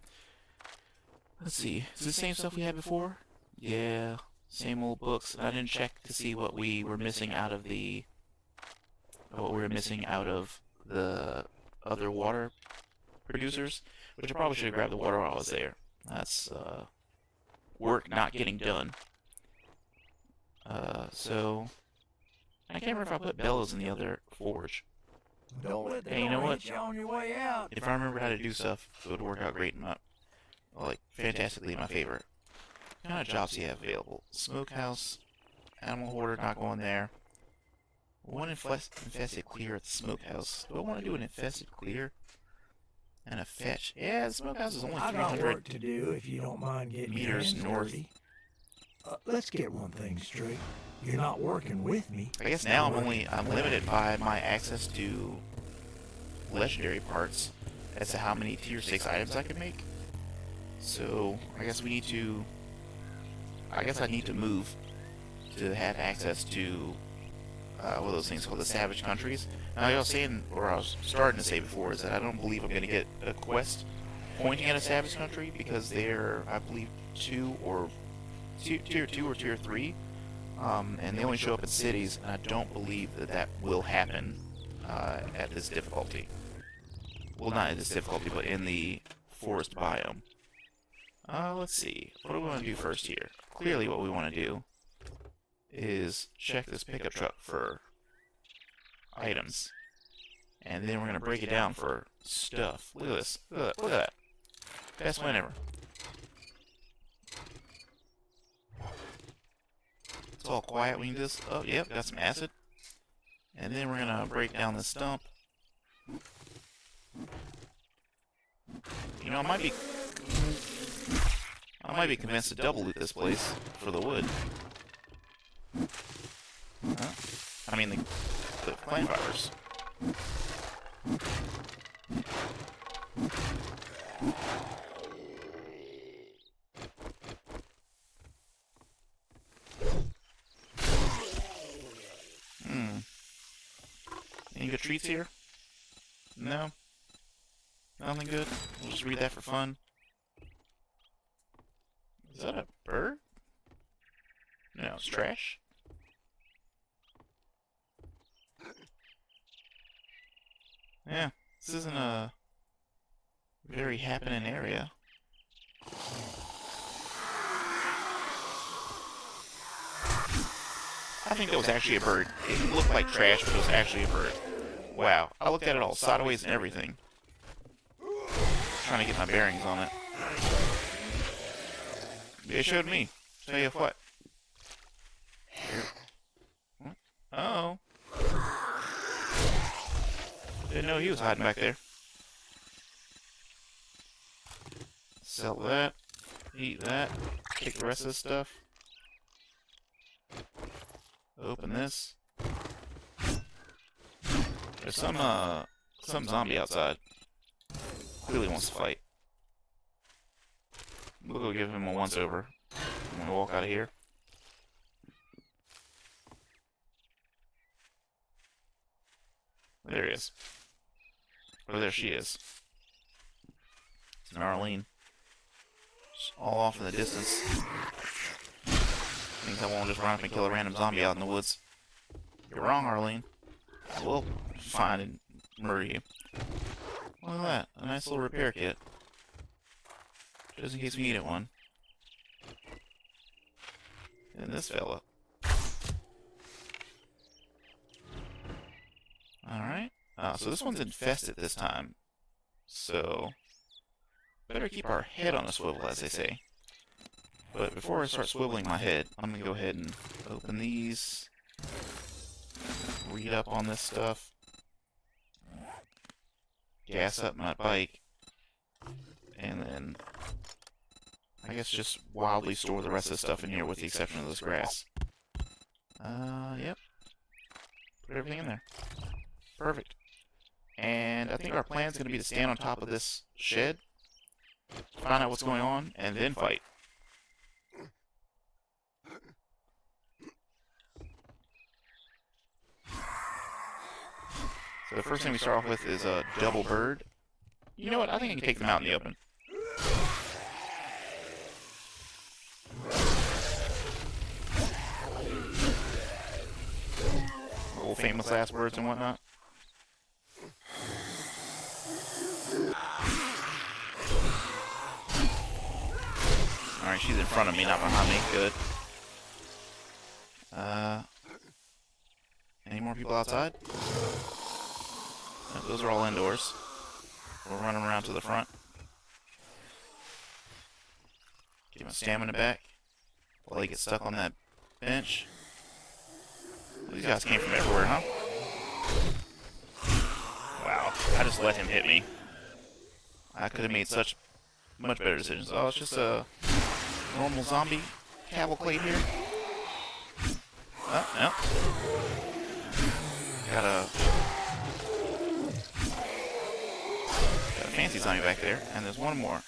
Let's see. Is it the same stuff we had before? Yeah, same old books. I didn't check to see what we were missing out of the other water producers, which I probably should have grabbed the water while I was there. That's work not getting done. So I can't remember if I put bellows in the other forge.
Don't let the
Hey, you know
door
what?
hit you on your way out.
If I remember how to do stuff, it would work out great in my, like, fantastically in my favor. What kind of jobs do you have available? Smokehouse, animal hoarder, not going there. One infested clear at the smokehouse. Do I want to do an infested clear? And a fetch. Yeah, the smokehouse is only
I got
300
work to do if you don't mind getting
meters
your hands
north.
dirty. Let's get one thing straight. You're not working with me.
I guess now I'm limited by my access to legendary parts as to how many tier 6 items I can make. So I guess I need to move to have access to what are those things called, the savage countries. Now, I was saying, or I was starting to say before, is that I don't believe I'm going to get a quest pointing at a savage country because they're, I believe, tier 2 or tier 3, and they only show up in cities, and I don't believe that will happen at this difficulty. Well, not at this difficulty, but in the forest biome. Let's see. What do we want to do first here? Clearly what we want to do is check this pickup truck for items. And then we're going to break it down for stuff. Look at this. Look at that. Best win ever. It's all quiet when you do this. Oh, yep, got some acid. And then we're going to break down this stump. You know, I might be convinced to double loot this place for the wood. I mean, the flame fibers. Any good treats here? No? Nothing good? We'll just read that for fun. Is that a bird? No, it's trash. This isn't a very happening area. I think that was actually a bird. It looked like trash, but it was actually a bird. Wow, I looked at it all sideways and everything. Trying to get my bearings on it. It showed me. Tell you what. Uh oh. Didn't know he was hiding back there. Sell that. Eat that. Take the rest of this stuff. Open this. There's some zombie outside. Clearly wants to fight. We'll go give him a once over. I'm gonna walk out of here. There he is. Oh, there she is. It's an Arlene. Just all off in the distance. Means I won't just run up and kill a random zombie out in the woods. You're wrong, Arlene. I will find and murder you. Look at that. A nice little repair kit. Just in case we needed one. And this fella. Alright. So this one's infested this time. So, better keep our head on a swivel, as they say. But before I start swiveling my head, I'm going to go ahead and open these. Read up on this stuff. Gas up my bike. And then, I guess just wildly store the rest of the stuff in here with the exception of this grass. Yep. Put everything in there. Perfect. And I think our plan is going to be to stand on top of this shed, find out what's going on, and then fight. So the first thing we start off with is a double bird. You know what? I think I can take them out in the open. Old famous last words and whatnot. Alright, she's in front of me, not behind me. Good. Any more people outside? No, those are all indoors. We'll run them around to the front. Get my stamina back while he gets stuck on that bench. These guys came from everywhere, huh? Wow, I just let him hit me. I could have made such much better decisions. Oh, it's just a normal zombie cavalcade here. Oh, no. Got a fancy zombie back there, and there's one more.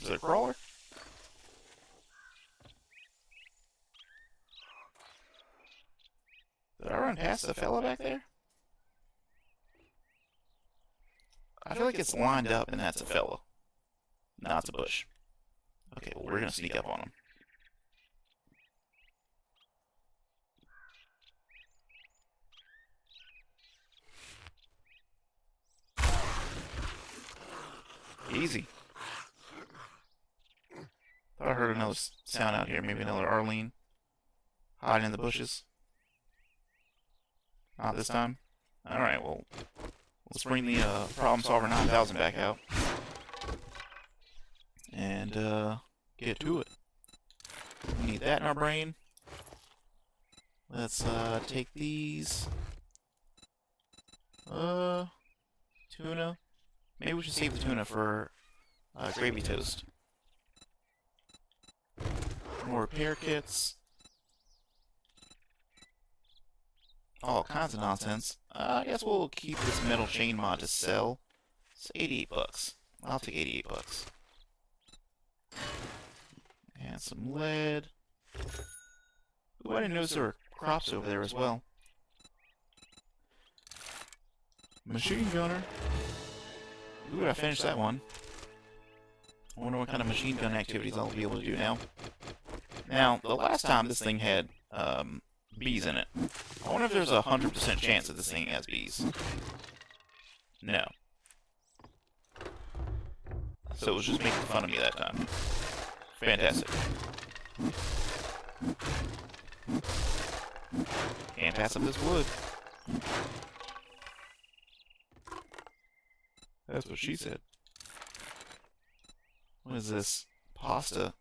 Is it a crawler? Did I run past the fella back there? I feel like it's lined up and that's a fella. No, it's a bush. Okay, well, we're gonna sneak up on him. Easy. Thought I heard another sound out here. Maybe another Arlene hiding in the bushes. Not this time. Alright, well, let's bring the Problem Solver 9000 back out. And get to it. We need that in our brain. Let's take these. Tuna. Maybe we should save the tuna for gravy toast. More repair kits. All kinds of nonsense. I guess we'll keep this metal chain mod to sell. It's 88 bucks. I'll take 88 bucks. And some lead. Ooh, I didn't notice there were crops over there as well. Machine gunner. Ooh, I finished that one. I wonder what kind of machine gun activities I'll be able to do now. Now, the last time this thing had bees in it. I wonder if there's a 100% chance that this thing has bees. No. So it was just making fun of me that time. Fantastic. Can't pass up this wood. That's what she said. What is this? Pasta.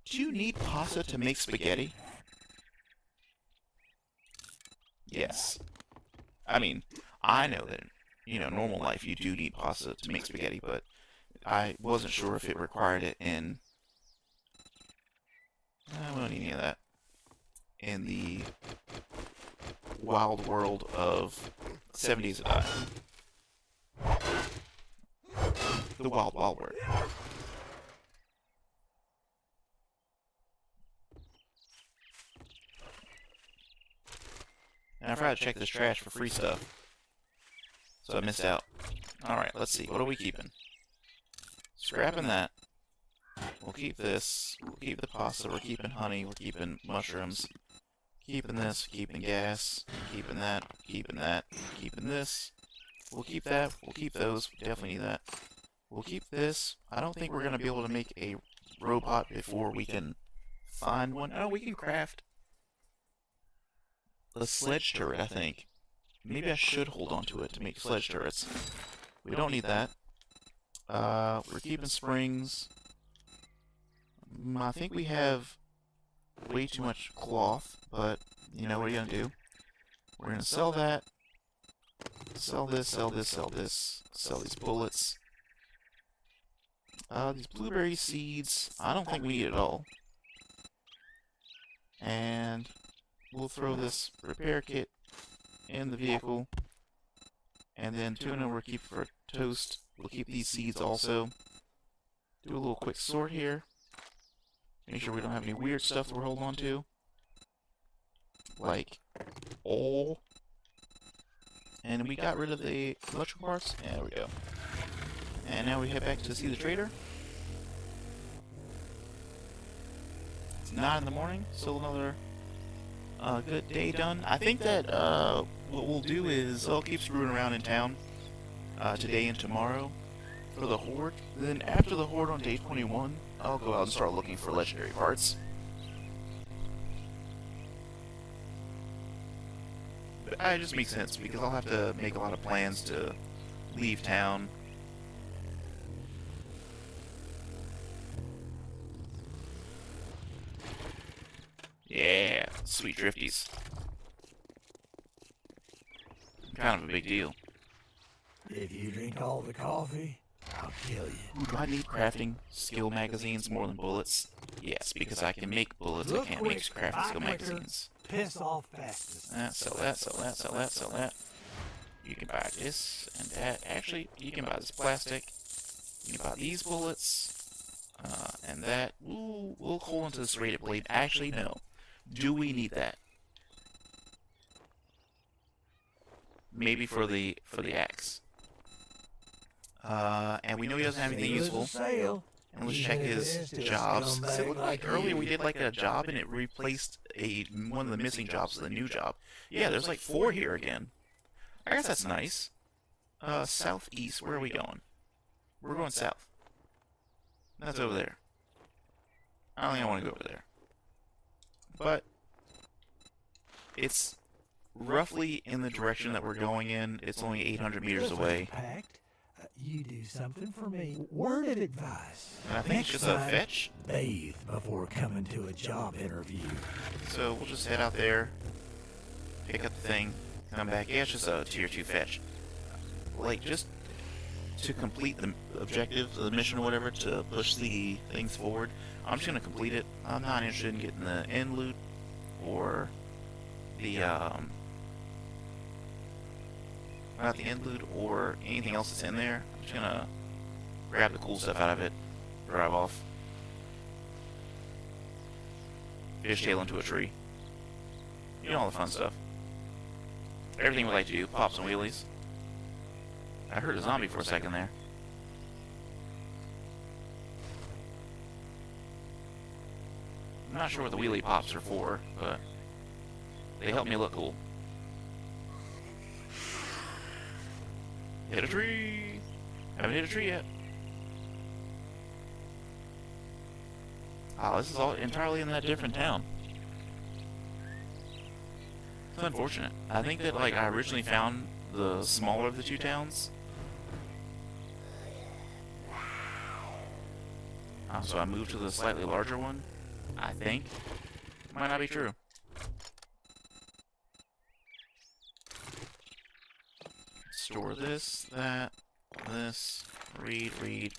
Do you need pasta to make spaghetti? Yes. I mean, I know that, normal life you do need pasta to make spaghetti, but I wasn't sure if it required it in... we don't need any of that. In the wild world of 70s a Die. The wild, wild world. And I forgot to check this trash for free stuff. So I missed out. Alright, let's see. What are we keeping? Scrapping that. We'll keep this. We'll keep the pasta. We're keeping honey. We're keeping mushrooms. Keeping this. Keeping gas. Keeping that. Keeping that. Keeping this. We'll keep that. We'll keep those. We definitely need that. We'll keep this. I don't think we're going to be able to make a robot before we can find one. Oh, we can craft a sledge turret, I think. Maybe I should hold on to it to make sledge turrets. We don't need that. We're keeping springs. I think we have way too much cloth, but, what are you going to do? We're going to sell that. Sell this, sell this, sell this. Sell these bullets. These blueberry seeds, I don't think we need it all. And we'll throw this repair kit in the vehicle. And then tuna we'll keep for toast. We'll keep these seeds also. Do a little quick sort here. Make sure we don't have any weird stuff that we're holding on to. Like oil. And we got rid of the electrical parts. There we go. And now we head back to see the trader. It's 9 in the morning, still another good day done. I think that what we'll do is I'll keep screwing around in town today and tomorrow for the Horde. Then after the Horde on day 21, I'll go out and start looking for legendary parts. But it just makes sense because I'll have to make a lot of plans to leave town. Yeah, sweet drifties. Kind of a big deal.
If you drink all the coffee, I'll kill you.
Ooh, do I need crafting skill magazines more than bullets? Yes, because I can make bullets, I can't make crafting skill magazines.
Piss off fastest.
Sell that, sell that, sell that, sell that. You can buy this and that. Actually, you can buy this plastic. You can buy these bullets. And that. Ooh, we'll hold on to this serrated blade. Actually, no. Do we need that? Maybe for the axe. And we know he doesn't have anything useful. And let's check his jobs. So it looked like earlier we did like a job and it replaced one of the missing jobs with a new job. Yeah, there's like 4 here again. I guess that's nice. Southeast. Where are we going? We're going south. That's over there. I don't think I want to go over there. But it's roughly in the direction that we're going in. It's only 800 meters away.
You do something for me. Word of advice.
And I think it's just a fetch.
Bathe before coming to a job interview.
So we'll just head out there, pick up the thing, come back. Yeah, it's just a tier 2 fetch. Like, just to complete the objective, the mission or whatever, to push the things forward. I'm just going to complete it. I'm not interested in getting the end loot or the, not the end loot or anything else that's in there. I'm just going to grab the cool stuff out of it, drive off, fishtail into a tree. You know, all the fun stuff. Everything we like to do, pop some wheelies. I heard a zombie for a second there. I'm not sure what the wheelie pops are for, but they help me look cool. Hit a tree! Haven't hit a tree yet. Oh, this is all entirely in that different town. It's unfortunate. I think that, like, I originally found the smaller of the two towns. So I moved to the slightly larger one. I think. Might not be true. Store this, that, this, read.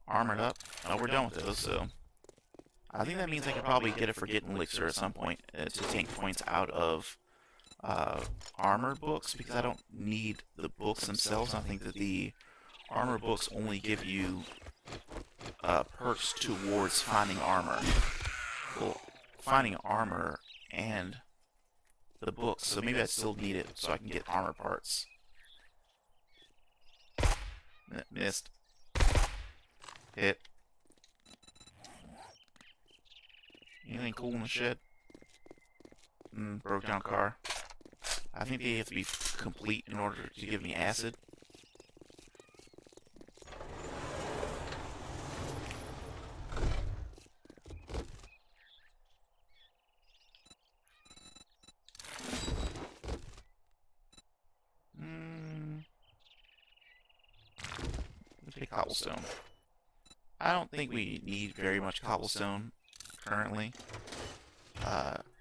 Armored up. Oh, we're done with those, so I think that means I could probably get a Forgotten Elixir at some point to take points out of armor books, because I don't need the books themselves. I think that the armor books only give you perks towards finding armor. Well, finding armor and the books, so maybe I still need it so I can get armor parts. Missed. Hit. Anything cool in the shed? Broke down car. I think they have to be complete in order to give me acid. Let's take cobblestone. I don't think we need very much cobblestone currently,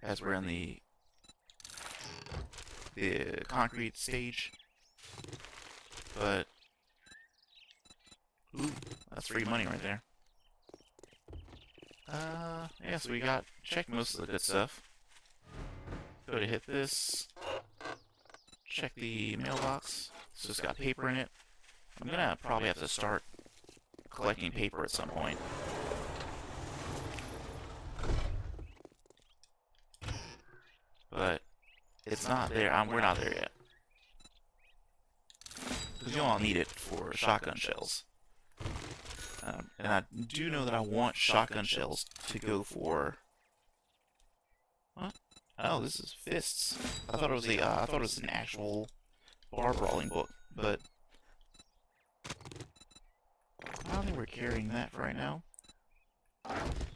as we're in the concrete stage. But ooh, that's free money right there. Yeah, so we got checked most of the good stuff. Go to hit this. Check the mailbox. It's just got paper in it. I'm gonna probably have to start collecting paper at some point. But it's not there. We're not there yet. Because you'll all need it for shotgun shells. And I do know that I want shotgun shells to go for... What? Oh, this is fists. I thought it was an actual bar brawling book, but I don't think we're carrying that for right now.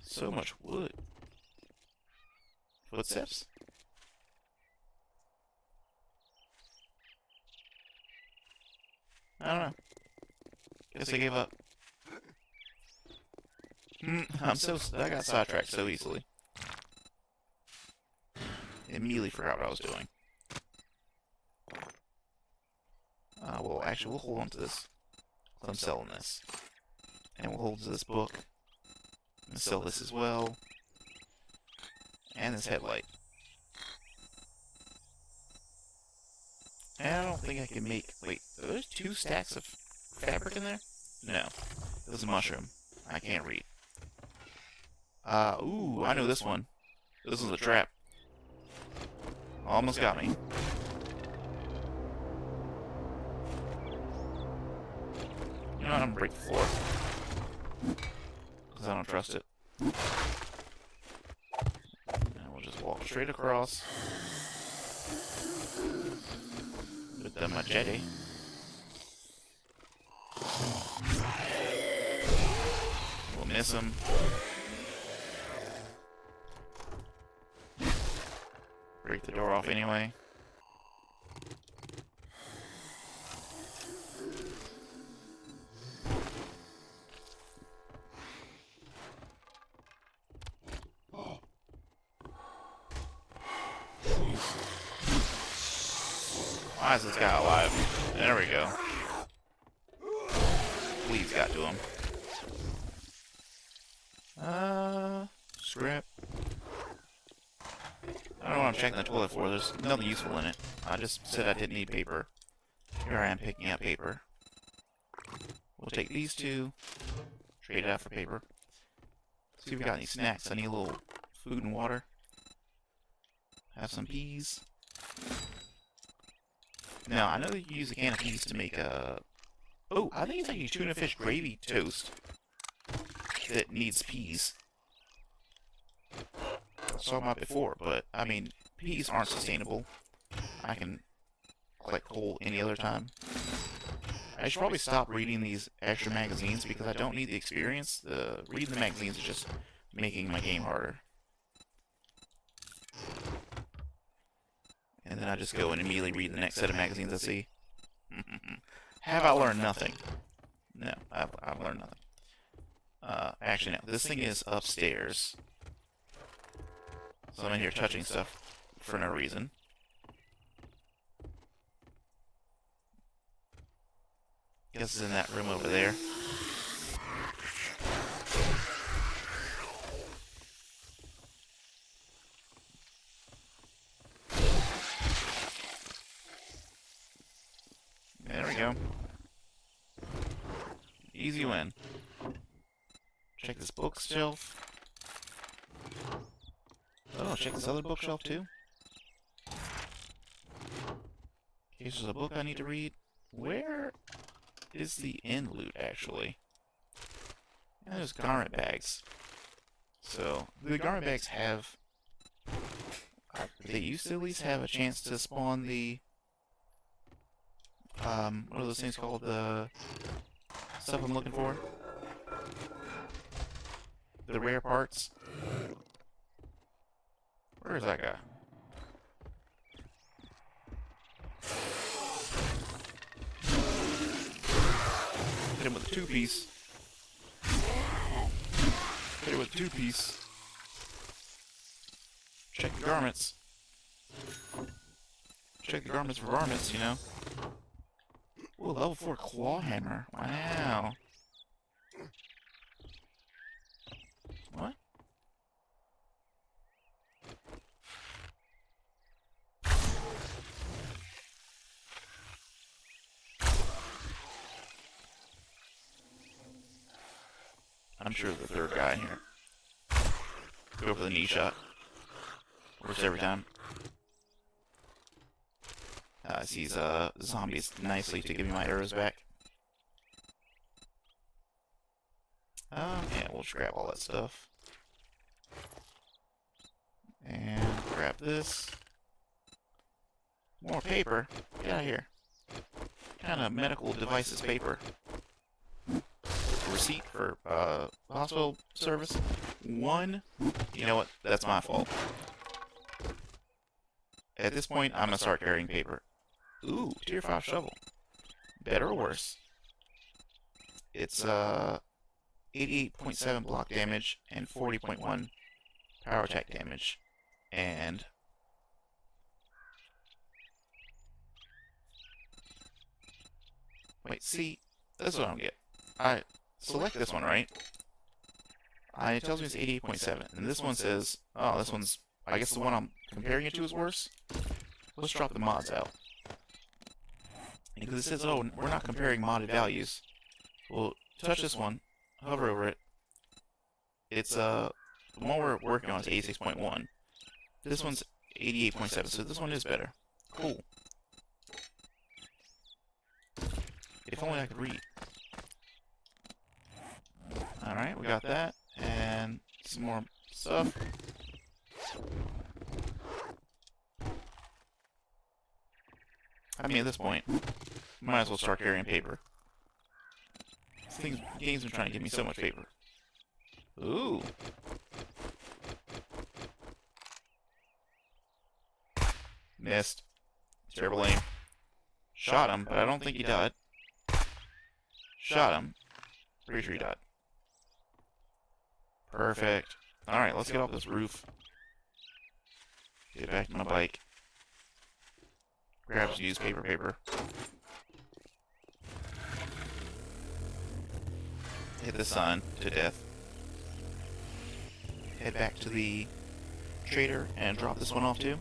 So much wood. Footsteps? I don't know. Guess I gave up. I got sidetracked so easily. Immediately forgot what I was doing. Well, actually, we'll hold on to this. I'm selling this. And we'll hold to this book. I'm gonna sell this as well. And this headlight. And I don't think I can make... Wait, are there 2 stacks of fabric in there? No. It was a mushroom. I can't read. Ooh, I know this one. This was a trap. Almost got me. You know what, I'm gonna break the floor. Because I don't trust it. And we'll just walk straight across. With the machete. We'll miss him. Break the door off anyway. Why is this guy alive? There we go. Weeds got to him. Scrap. I don't know what I'm checking the toilet for. There's nothing useful in it. I just said I didn't need paper. Here I am picking up paper. We'll take these 2. Trade it out for paper. See if we got any snacks. I need a little food and water. Have some peas. Now, I know that you use a can of peas to make a... Oh, I think it's actually tuna fish gravy toast that needs peas. I was talking about before, but, I mean, peas aren't sustainable. I can collect coal any other time. I I should probably stop reading these extra magazines because I don't need the experience. Reading the magazines is just making my game harder. And then I just go and immediately read the next set of magazines I see. Have I learned nothing? No, I've learned nothing. Actually, no. This thing is upstairs. So I'm in here touching stuff for no reason. Guess it's in that room over there. There we go. Easy win. Check this bookshelf. Oh, check this other bookshelf too. In case there's a book I need to read. Where is the end loot actually? And there's garment bags. So the garment bags have. They used to at least have a chance to spawn the. What are those things called? The stuff I'm looking for. The rare parts. Where is that guy? Hit him with a two-piece. Hit him with a two-piece. Check the garments. Check the garments for varmints, you know. Ooh, level 4 claw hammer. Wow. What? I'm sure the third guy in here. Go for the knee shot. Works every time. Sees zombies nicely to give me my arrows back. Yeah, we'll just grab all that stuff. And grab this. More paper. Get out of here. What kind of medical devices paper? Receipt for hospital service. 1. You know what? That's my fault. At this point, I'm gonna start carrying paper. Ooh, tier 5 shovel. Better or worse? It's 88.7 block damage and 40.1 power attack damage. And wait, see, that's what I don't get. I select this one, right? It tells me it's 88.7, and this one says, oh, this one's, I guess the one I'm comparing it to is worse. Let's drop the mods out. Because it says, oh, we're not comparing modded values. Well, touch this one, hover over it. It's, the one we're working on is 86.1. This one's 88.7, so this one is better. Cool. If only I could read. Alright, we got that. And some more stuff. I mean, at this point, might as well start carrying paper. This game's been trying to give me so much paper. Ooh. Missed. Terrible aim. Shot him, but I don't think he died. Shot him. Pretty sure he died. Perfect. Alright, let's get off this roof. Get back to my bike. Grab some used paper. Hit the sun to death. Head back to the trader and drop this one off too.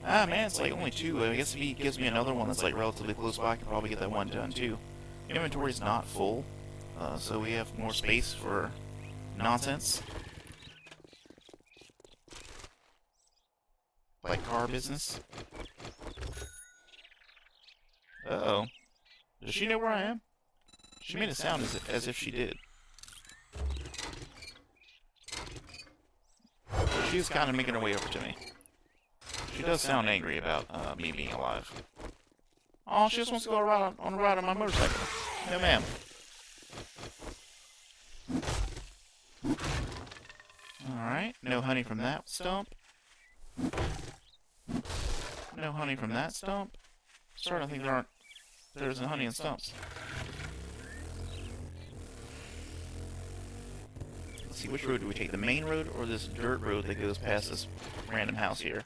Ah man, it's like only 2. I guess if he gives me another one that's like relatively close by, I can probably get that one done too. Inventory's not full, so we have more space for nonsense. Like car business. Uh-oh. Does she know where I am? She made a sound as if she did. She's kind of making her way over to me. She does sound angry about me being alive. Oh, she just wants to go on a ride on my motorcycle. No, ma'am. Alright, no honey from that stump. No honey from that stump. Starting to think there isn't honey in stumps. Let's see, which road do we take? The main road or this dirt road that goes past this random house here?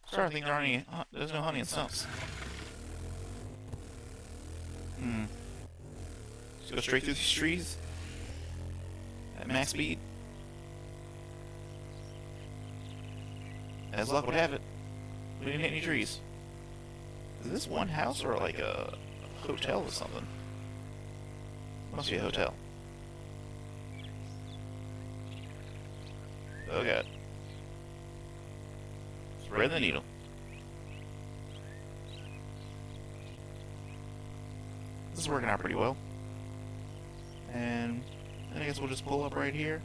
Starting to think there's no honey in stumps. Just go straight through these trees at max speed. As luck would have it, we didn't hit any trees. Is this one house or like a hotel or something? Must be a hotel. Oh god. Thread the needle. This is working out pretty well. And I guess we'll just pull up right here.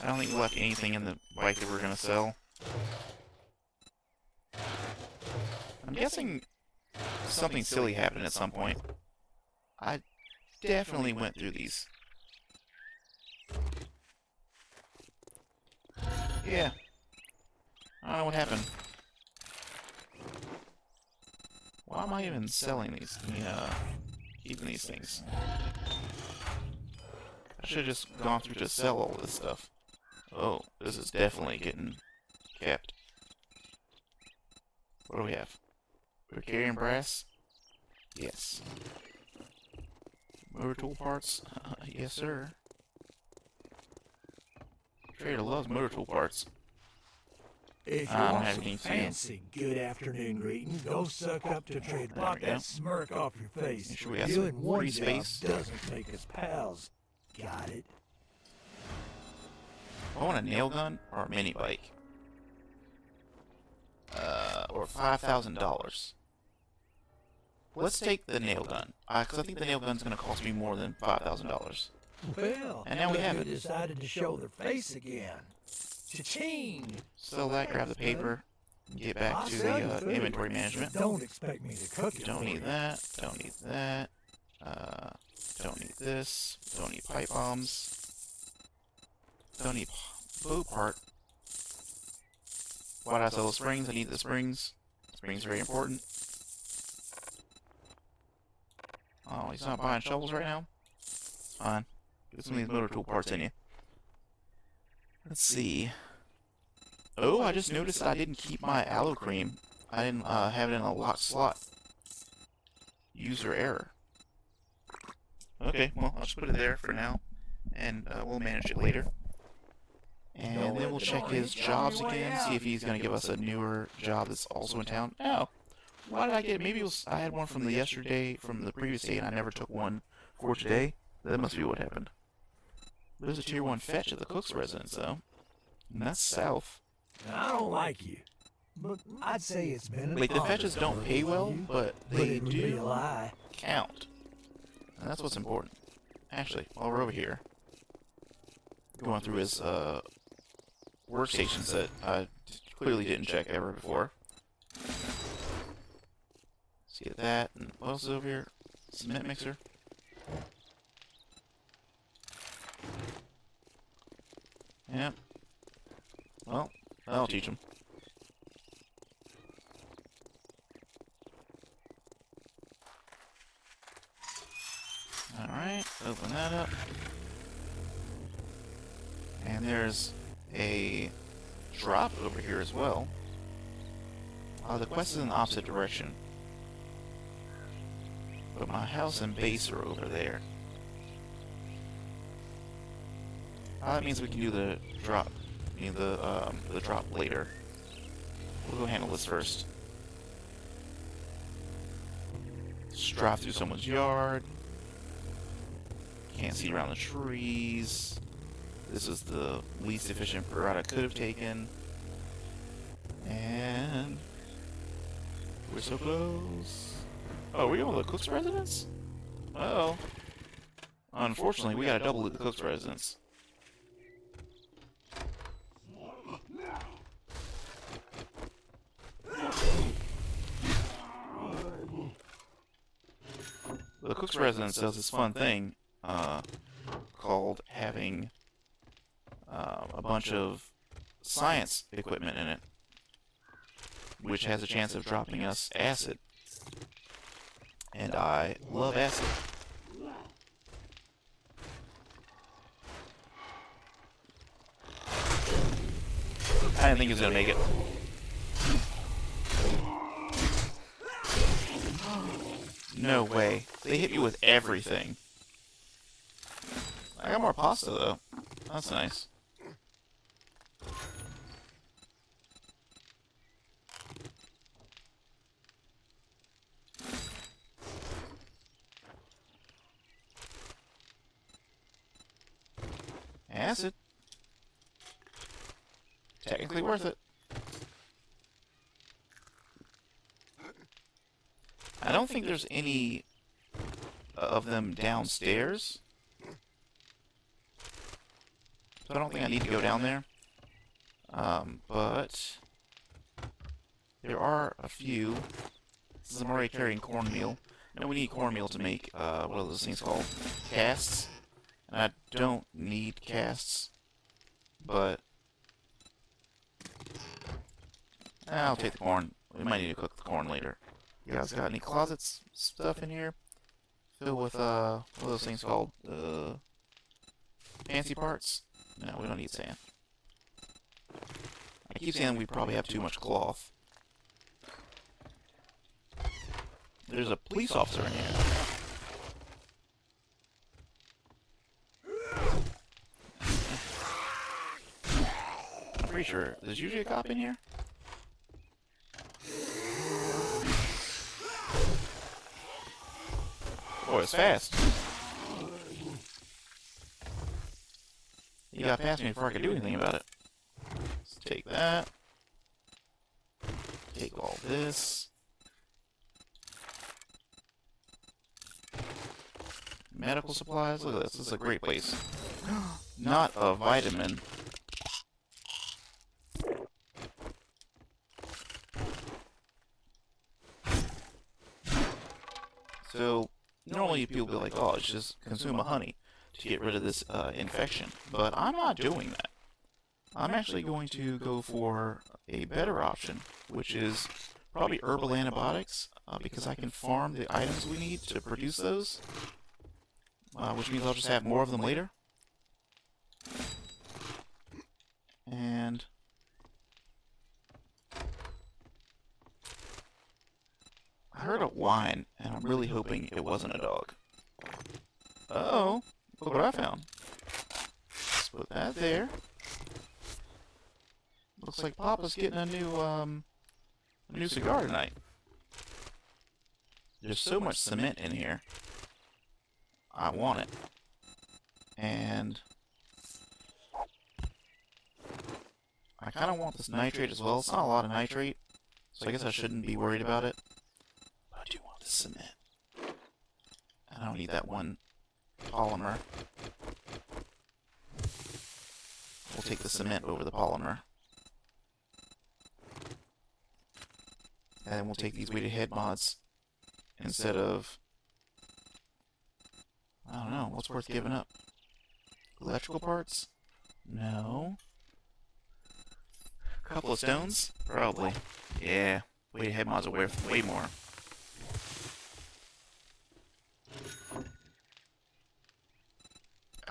I don't think we left anything in the bike that we're gonna sell. I'm guessing something silly happened at some point. I definitely went through these. Yeah. I don't know what happened. Why am I even selling these? Keeping these things. I should have just gone through to sell all this stuff. Oh, this is definitely getting kept. What do we have? We're carrying brass? Yes. Motor tool parts? Yes, sir. Trader loves motor tool parts.
If you want some fancy good afternoon greeting, go suck up to trade. Block that smirk off your face.
Make sure we got some free space.
Doesn't make us pals. Got it?
I want a nail gun or a mini bike. Or $5,000. Let's take the nail gun. Because I think the nail gun's going to cost me more than $5,000.
Well,
and now we have it.
Decided to show their face again. Cha-ching!
Sell that, grab the paper, and get back to the inventory management.
Don't expect me to cook it.
Don't need that. Don't need that. Don't need this. Don't need pipe bombs. Don't need boat part. Why did I sell the springs? I need the springs. Springs are very important. Oh, he's not buying shovels right now? It's fine. Get some of these motor tool parts in you. Let's see. Oh, I just noticed that I didn't keep my aloe cream. I didn't have it in a locked slot. User error. Okay, well, I'll just put it there for now. And we'll manage it later. And then we'll check his jobs again, see if he's going to give us a newer job that's also in town. Oh, why did I get it? Maybe it was, I had one from the previous day, and I never took one for today. That must be what happened. There's a tier 1 fetch at the cook's residence, though. And that's south.
I don't like you, but I'd say it's been
like, the fetches don't pay well, but they do count. And that's what's important. Actually, while we're over here, going through his workstations that I clearly didn't check ever before. See that, and what else is over here? Cement mixer. Yep. Well, that'll teach him. Alright, open that up. And there's a drop over here as well. The quest is in the opposite direction. But my house and base are over there. That means we can do the drop. The drop later. We'll go handle this first. Just drive through someone's yard. Can't see around the trees. This is the least efficient route I could have taken. And we're so close. Oh, we're going to the cook's residence? Uh-oh. Unfortunately, we gotta double at the cook's residence. the cook's residence does this fun thing called having a bunch of science equipment in it, which has a chance of dropping us acid. And I love acid. I didn't think he was gonna make it. No way. They hit me with everything. I got more pasta though. That's nice. Acid. Technically worth it. I don't think there's any of them downstairs. So I don't think I need to go down there. But there are a few. Since I'm already carrying cornmeal. No, we need cornmeal to make, what are those things called? Casts. And I don't need casts. But I'll take the corn. We might need to cook the corn later. You guys got any closets stuff in here? Filled with, what are those things called? Fancy parts? No, we don't need sand. I keep saying we probably have too much cloth. There's a police officer in here. I'm pretty sure there's usually a cop in here. Boy, it's fast. He got past me before I could do anything about it. Let's take that. Take all this. Medical supplies. Look at this. This is a great place. Not a vitamin. So, normally people be like, oh, just consume a honey to get rid of this infection. But I'm not doing that. I'm actually going to go for a better option, which is probably herbal antibiotics, because I can farm the items we need to produce those, which means I'll just have more of them later. And I heard a whine, and I'm really hoping it wasn't a dog. Uh-oh, look what I found. Let's put that there. Looks like Papa's getting a new cigar tonight. There's so much cement in here. I want it. And I kind of want this nitrate as well. It's not a lot of nitrate, so I guess I shouldn't be worried about it. But I do want the cement. And I don't need that one polymer. We'll take the cement over the polymer. And then we'll take these weighted head mods instead of, I don't know, what's worth giving up? Electrical parts? No. A couple of stones? Probably. Yeah, weighted head mods are worth way more.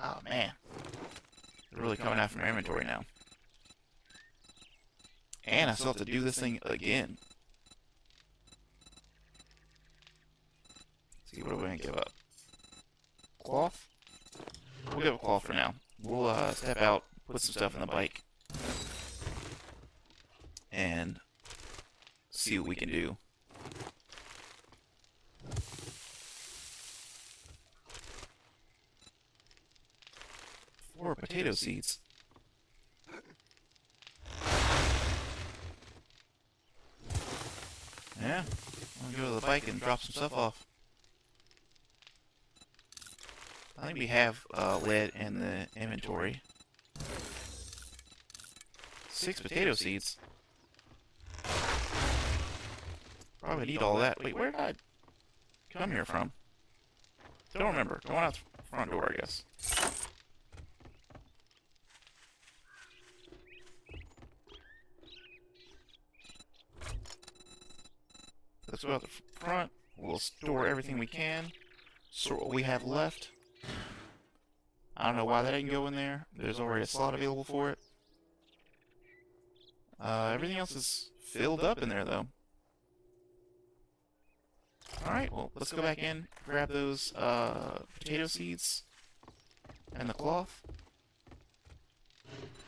Oh man. They're really coming out from our inventory now. And I still have to do this thing again. See, what are we going to give up? Cloth? We'll give up cloth for now. We'll step out, put some stuff in the bike, and see what we can do. 4 potato seeds. Yeah, I'm gonna go to the bike and drop some stuff off. I think we have lead in the inventory. 6 potato seeds. Probably need all that. Wait, where did I come here from? Don't remember. Going out the front door, I guess. Let's go out the front. We'll store everything we can. Store what we have left. I don't know why that didn't go in there. There's already a slot available for it. Everything else is filled up in there, though. Alright, well, let's go back in, grab those potato seeds and the cloth,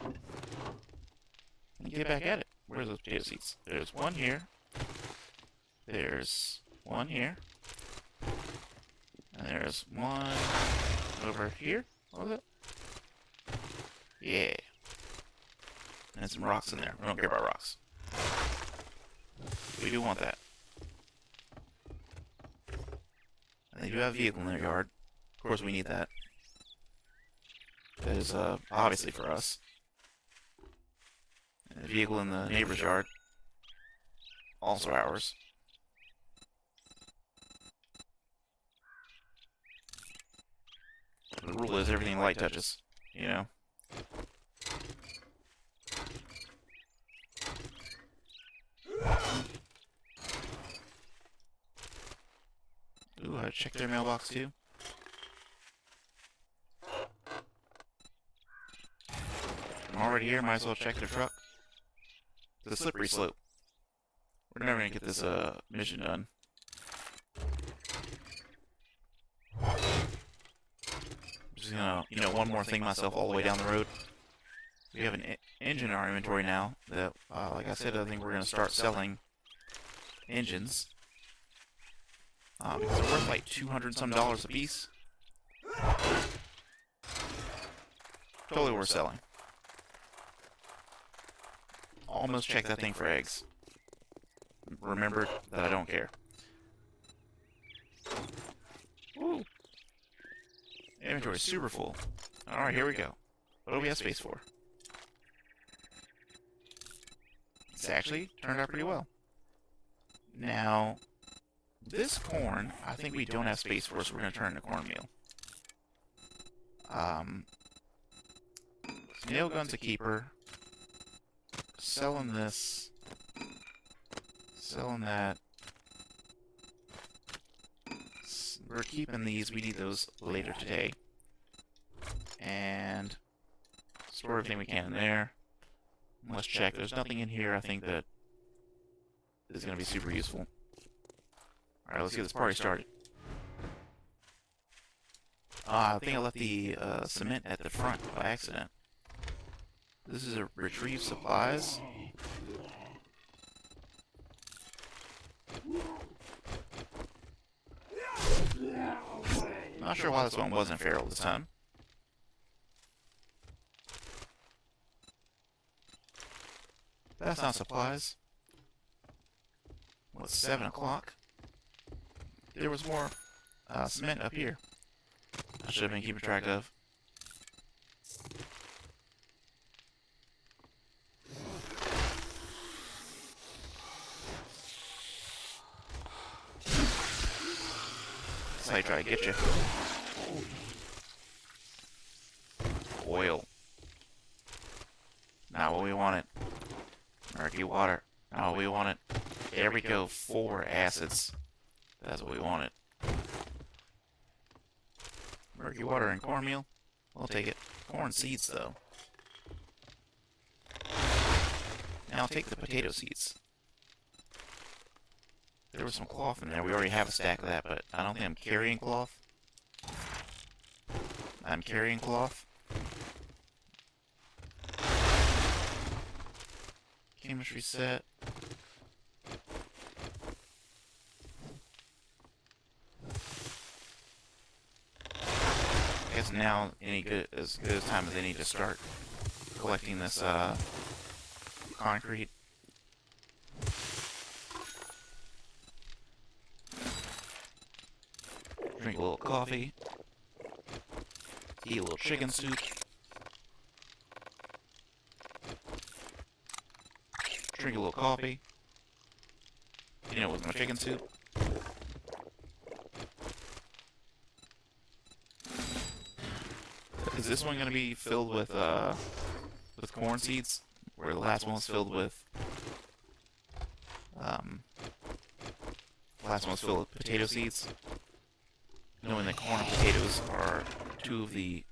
and get back at it. Where's those potato seeds? There's one here. There's one here. And there's one over here. What was it? Yeah. And some rocks in there. We don't care about rocks. We do want that. And they do have a vehicle in their yard. Of course we need that. That is, obviously for us. And a vehicle in the neighbor's yard. Also ours. The rule is everything light touches, you know? Ooh, I checked their mailbox too. I'm already here, might as well check their truck. It's a slippery slope. We're never gonna get this mission done. Just gonna, one more thing myself all the way down the road. We have an engine in our inventory now that, like I said, I think we're gonna start selling engines. Because they're worth like $200 some a piece. Totally worth selling. Almost checked that thing for eggs. Remembered that I don't care. Woo! Inventory is super full. Alright, here we go. What do we have space for? It's actually turned out pretty well. Now, this corn, I think we don't have space for, so we're going to turn into cornmeal. Nail gun's a keeper. Selling this. Selling that. We're keeping these. We need those later today. And store everything we can in there. Let's check. There's nothing in here I think that is going to be super useful. Alright, let's get this party started. I think I left the cement at the front by accident. This is a retrieve supplies. Not sure why this one wasn't feral this time. That's not supplies. Well, it's 7 o'clock. There was more cement up here. I should have been keeping track of. That's how you try to get you. Oil. Not what we wanted. Murky water. Not what we wanted. There we go. 4 acids. That's what we wanted. Murky water and cornmeal. We'll take it. Corn seeds, though. Now I'll take the potato seeds. There was some cloth in there. We already have a stack of that, but I don't think I'm carrying cloth. I'm carrying cloth. Chemistry set. I guess now as good a time as any to start collecting this concrete. Drink a little coffee. Eat a little chicken soup. Drink a little coffee. With my chicken soup. Is this one gonna be filled with corn seeds, where the last one was filled with um, potato seeds? Knowing that corn and potatoes are two of the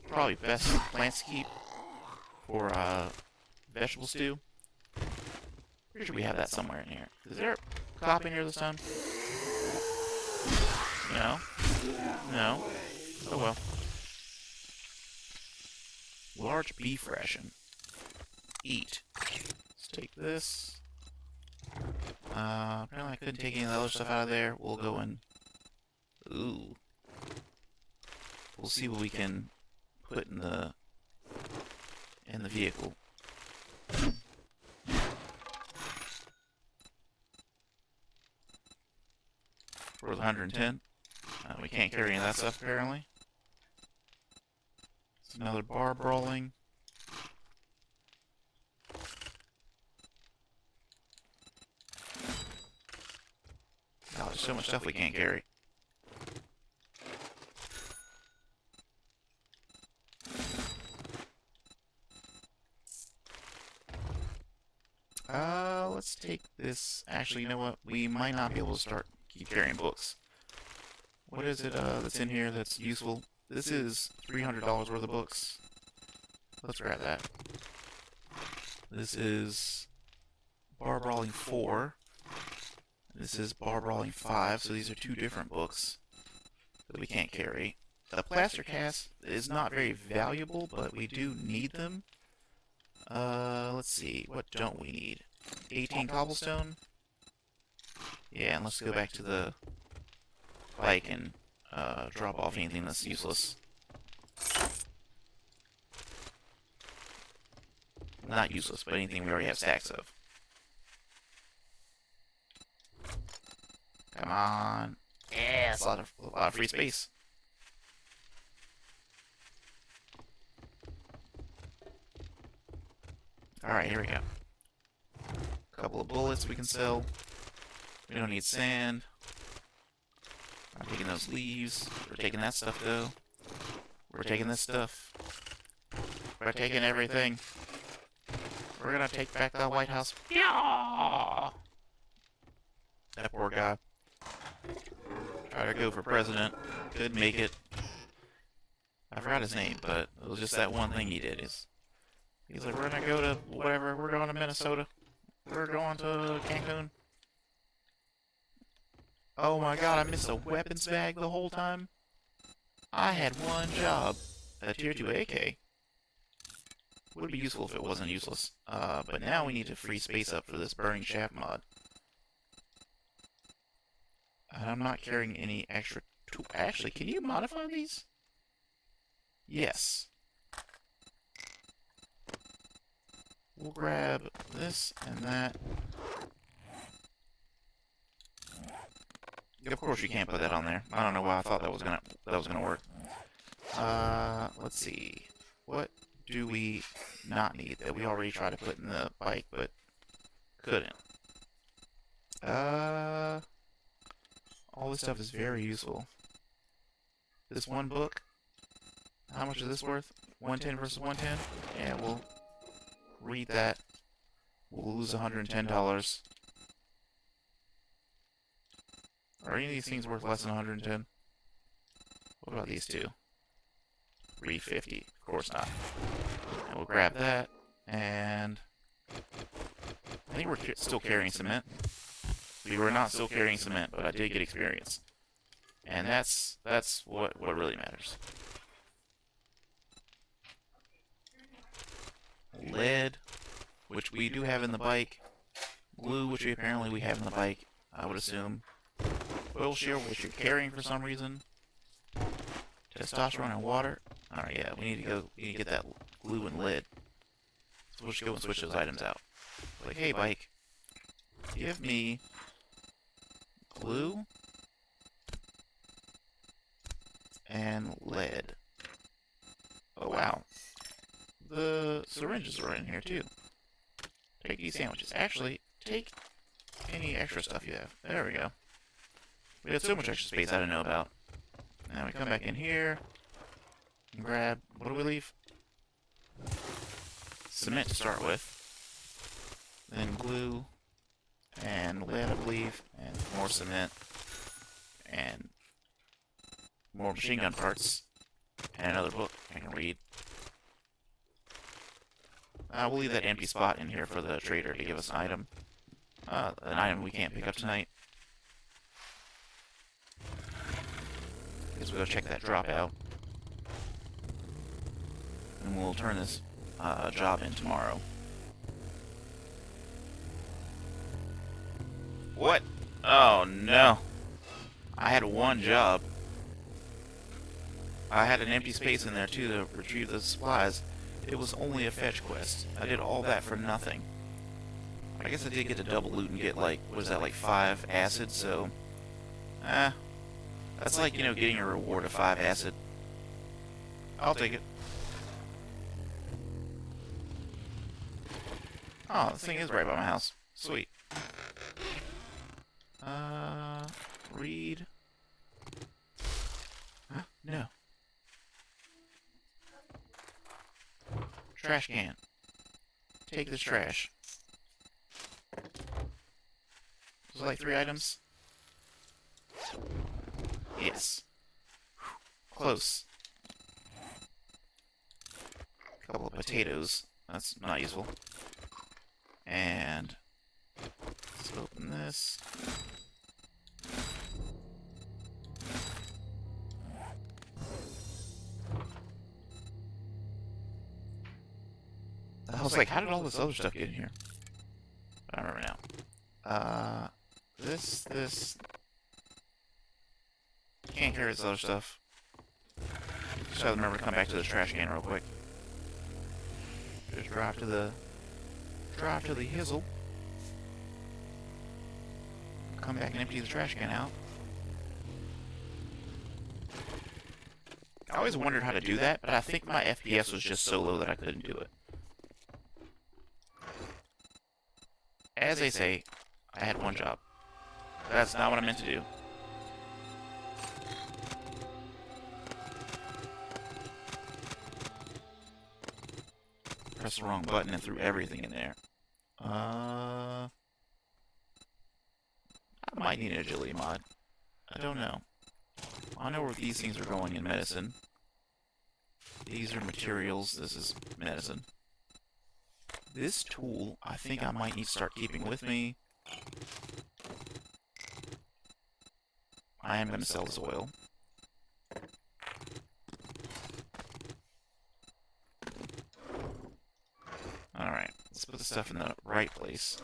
probably best plants to keep for vegetable stew. Pretty sure we have that somewhere in here. Is there a copy near this time? No. No. Oh well. Large beef ration. Eat. Let's take this. Apparently I couldn't take any of the other stuff out of there. We'll go in. Ooh. We'll see what we can put in the vehicle. Worth 110. We can't carry any of that stuff apparently. It's another bar brawling. God, there's so much stuff we can't carry. Let's take this. Actually, you know what? We might not be able to keep carrying books. What is it that's in here that's useful? This is $300 worth of books. Let's grab that. This is Bar Brawling 4. This is Bar Brawling 5, so these are two different books that we can't carry. The plaster cast is not very valuable, but we do need them. Let's see, what don't we need? 18 cobblestone? Yeah, and let's go back to the bike and drop off anything that's useless. Not useless, but anything we already have stacks of. Come on. Yeah, it's a lot of free space. Alright, here we go. Couple of bullets we can sell. We don't need sand. I'm taking those leaves. We're taking that stuff though. We're taking this stuff. We're taking everything. We're gonna take back the White House. Yeah! That poor guy. Tried to go for president. Couldn't make it. I forgot his name, but it was just that one thing he did. He's like, we're gonna go to whatever. We're going to Minnesota. We're going to Cancun. Oh my god, I missed a weapons bag the whole time. I had one job. A tier 2 AK. Would be useful if it wasn't useless. But now we need to free space up for this burning shaft mod. And I'm not carrying any extra actually, can you modify these? Yes. We'll grab this and that. Of course you can't put that on there. I don't know why I thought that was gonna work. Let's see. What do we not need that we already tried to put in the bike but couldn't? All this stuff is very useful. This one book, how much is this worth? 110 versus 110? Yeah, we'll read that. We'll lose $110. Are any of these things worth less than 110? What about these two? 350. Of course not. And we'll grab that, and I think we're still carrying cement. We were not still carrying cement, but I did get experience. And that's what really matters. Lead, which we do have in the bike. Glue, which apparently we have in the bike, I would assume. Oil shield, which you're carrying for some reason. Testosterone and water. Alright, yeah, we need to get that glue and lead. So we'll just go and switch those items out. Like, hey bike, give me glue and lead. Oh wow. The syringes are in here too. Take these sandwiches. Actually, take any extra stuff you have. There we go. We had so much extra space I didn't know about. Now we come back in here. And grab, what do we leave? Cement to start with. Then glue. And lead, I believe. And more cement. And more machine gun parts. And another book I can read. We'll leave that empty spot in here for the trader to give us an item. An item we can't pick up tonight. Guess we'll go check that drop out. And we'll turn this job in tomorrow. What? Oh no. I had one job. I had an empty space in there too to retrieve the supplies. It was only a fetch quest. I did all that for nothing. I guess I did get to double loot and get like, what is that, like 5 acid, so... that's like, you know, getting a reward of 5 acid. I'll take it. Oh, this thing is right by my house. Sweet. Read. Huh? No. Trash can. Take this trash. Was it like 3 items? Yes. Close. A couple of potatoes. That's not useful. And let's open this. I was like, how did all this other stuff get in here? I don't remember now. This. Can't carry this other stuff. Just gotta remember to come back to the trash can real quick. Just drive to the hizzle. Come back and empty the trash can out. I always wondered how to do that, but I think my FPS was just so low that I couldn't do it. As they say, I had one job. That's not what I meant to do. Pressed the wrong button and threw everything in there. I might need an agility mod. I don't know. I know where these things are going in medicine. These are materials. This is medicine. This tool, I think I might need to start keeping with me. I am going to sell this oil. Alright, let's put the stuff in the right place.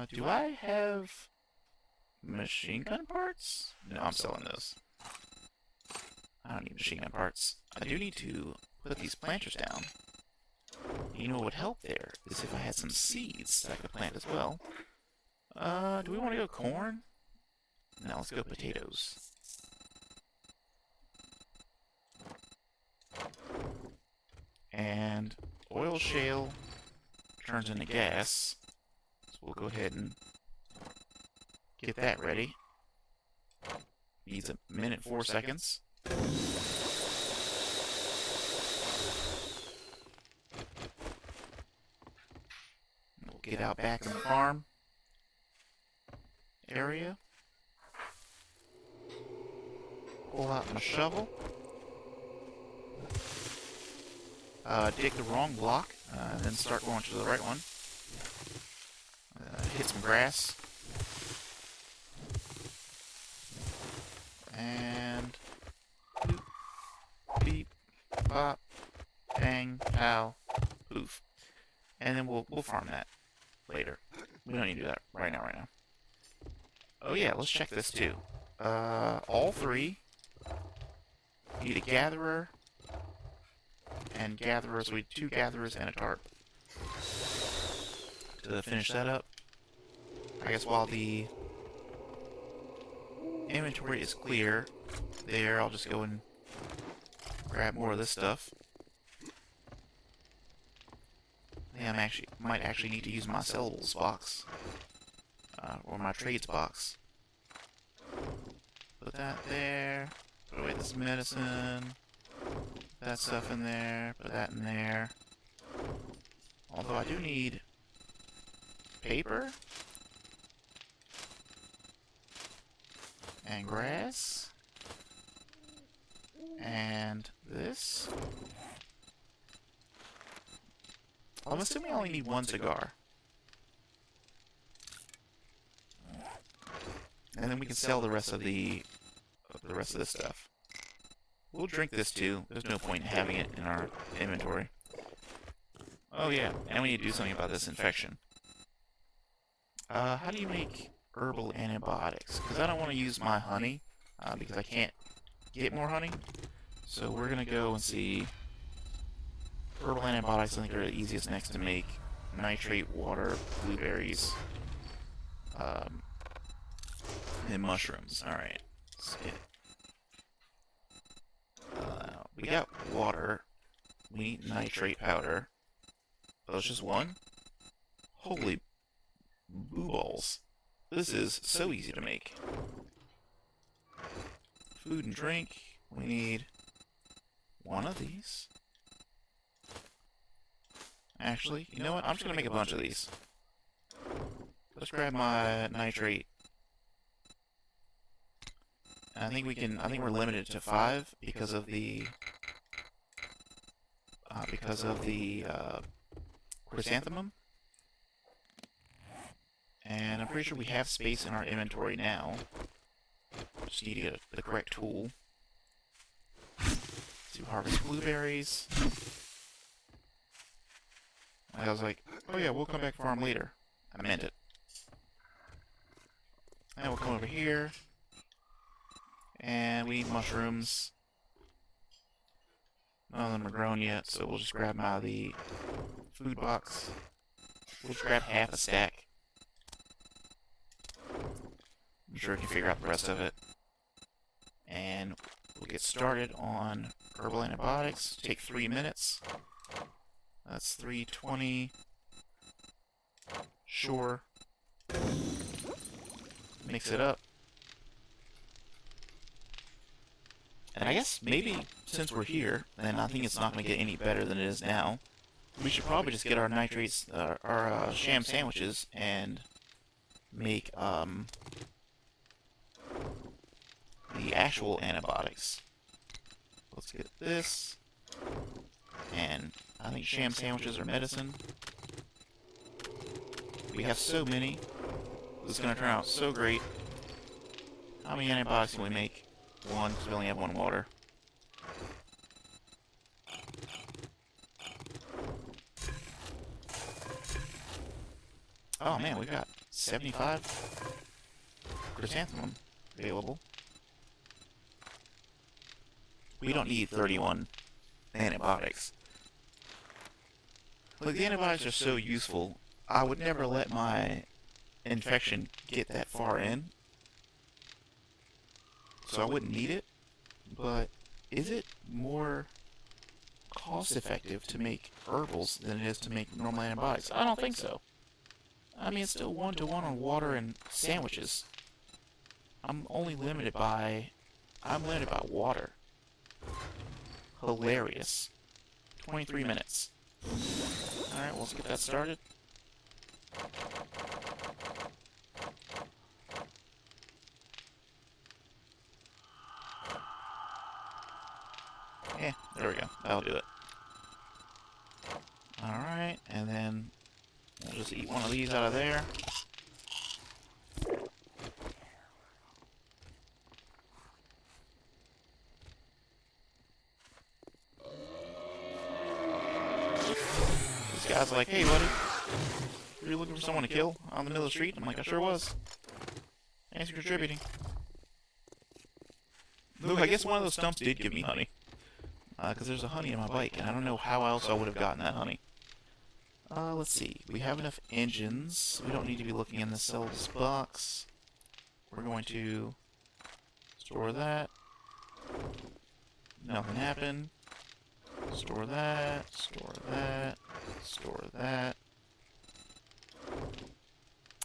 Do I have machine gun parts? No, I'm selling those. I don't need machine gun parts. I do need to put these planters down. You know what would help there is if I had some seeds that I could plant as well. Do we want to go corn? No, let's go potatoes. And oil shale turns into gas. So we'll go ahead and get that ready. Needs a minute 4 seconds. We'll get out back in the farm area. Pull out my shovel. Dig the wrong block, then start going to the right one. Hit some grass. And boop, beep, bop, bang, pow, poof. And then we'll farm that later. We don't need to do that right now. Oh yeah, let's check this too. All 3 need a gatherer and gatherers. We need 2 gatherers and a tarp. To finish that up, I guess while the inventory is clear there, I'll just go and grab more of this stuff. think might actually need to use my sellables box. Or my trades box. Put that there. Put away this medicine. Put that stuff in there. Put that in there. Although I do need paper. And grass. And this. I'm assuming I only need one cigar. And then we can sell the rest of this stuff. We'll drink this too. There's no point in having it in our inventory. Oh yeah, and we need to do something about this infection. How do you make herbal antibiotics? Because I don't want to use my honey, because I can't get more honey. So we're gonna go and see herbal antibiotics. I think are the easiest next to make. Nitrate, water, blueberries, and mushrooms. Alright. We got water. We need nitrate powder. Oh, it's just one? Holy boo balls. This is so easy to make. Food and drink. We need one of these. Actually, you know what? I'm just gonna make a bunch of these. Let's grab my nitrate. I think we're limited to 5 because of the chrysanthemum. And I'm pretty sure we have space in our inventory now. Just need to get the correct tool to harvest blueberries. I was like, oh yeah, we'll come back farm later. I meant it. And we'll come over here. And we need mushrooms. None of them are grown yet, so we'll just grab them out of the food box. We'll just grab half a stack. I'm sure we can figure out the rest of it. And we'll get started on herbal antibiotics. Take 3 minutes. That's 3:20. Sure. Mix it up. And I guess maybe since we're here, and I think it's not going to get any better than it is now, we should probably just get our nitrates, our sham sandwiches, and make the actual antibiotics. Let's get this, and I think sham sandwiches are medicine. We have so many. This is going to turn out so great. How many antibiotics can we make? 1, because we only have 1 water. Oh man, we got 75 chrysanthemum available. We don't need 31 antibiotics. Like, the antibiotics are so useful, I would never let my infection get that far in. So I wouldn't need it, but is it more cost effective to make herbals than it is to make normal antibiotics? I don't think so. I mean, it's still 1-to-1 on water and sandwiches. I'm limited by water. Hilarious. 23 minutes. Alright, well, let's get that started. Yeah, there we go. That'll do it. Alright, and then we'll just eat one of these out of there. This guy's like, hey buddy, were you looking for someone to kill on the middle of the street? I'm like, I sure was. Thanks for contributing. Look, I guess one of those stumps did give me honey. Because there's a honey in my bike, and I don't know how else I would have gotten that honey. Let's see. We have enough engines. We don't need to be looking in the cells box. We're going to store that. Nothing happened. Store that. Store that. Store that.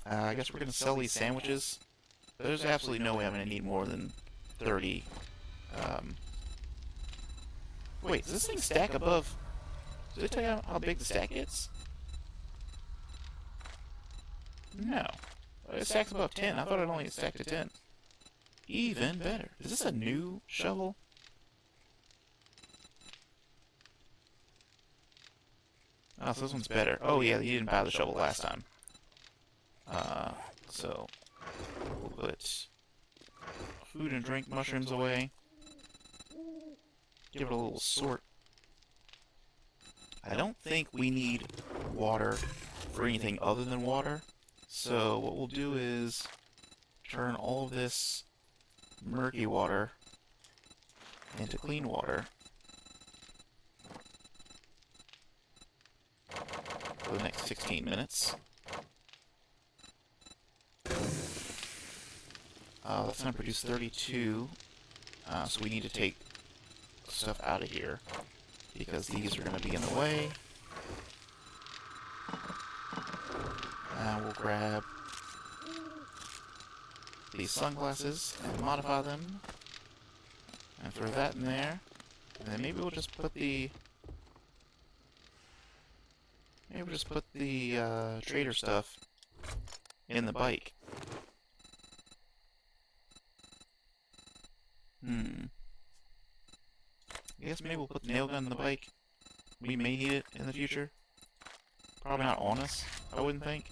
I guess we're going to sell these sandwiches. There's absolutely no way I'm going to need more than 30. Wait, does this thing stack above? Does it tell you how big the stack is? No. It stacks above 10. I thought it only stacked to 10. Even better. Is this a new shovel? Oh, so this one's better. Oh yeah, you didn't buy the shovel last time. So we'll put food and drink mushrooms away. Give it a little sort. I don't think we need water for anything other than water. So what we'll do is turn all of this murky water into clean water for the next 16 minutes. That's going to produce 32, so we need to take stuff out of here because these are going to be in the way. And we'll grab these sunglasses and modify them and throw that in there. And then maybe we'll just put the trader stuff in the bike. I guess maybe we'll put the nail gun in the bike. We may need it in the future. Probably not on us, I wouldn't think.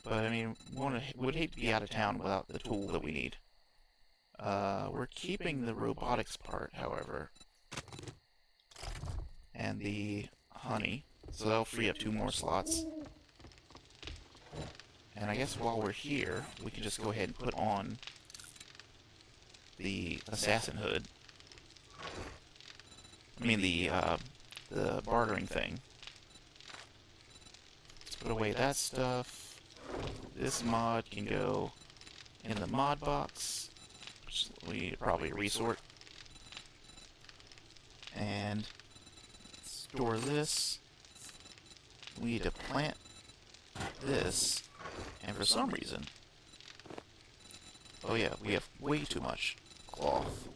But I mean, would hate to be out of town without the tool that we need. We're keeping the robotics part, however, and the honey, so that'll free up 2 more slots. And I guess while we're here, we can just go ahead and put on the assassin hood. I mean the bartering thing. Let's put away that stuff. This mod can go in the mod box, which we need probably resort. And store this. We need to plant this. And for some reason, oh yeah, we have way too much cloth.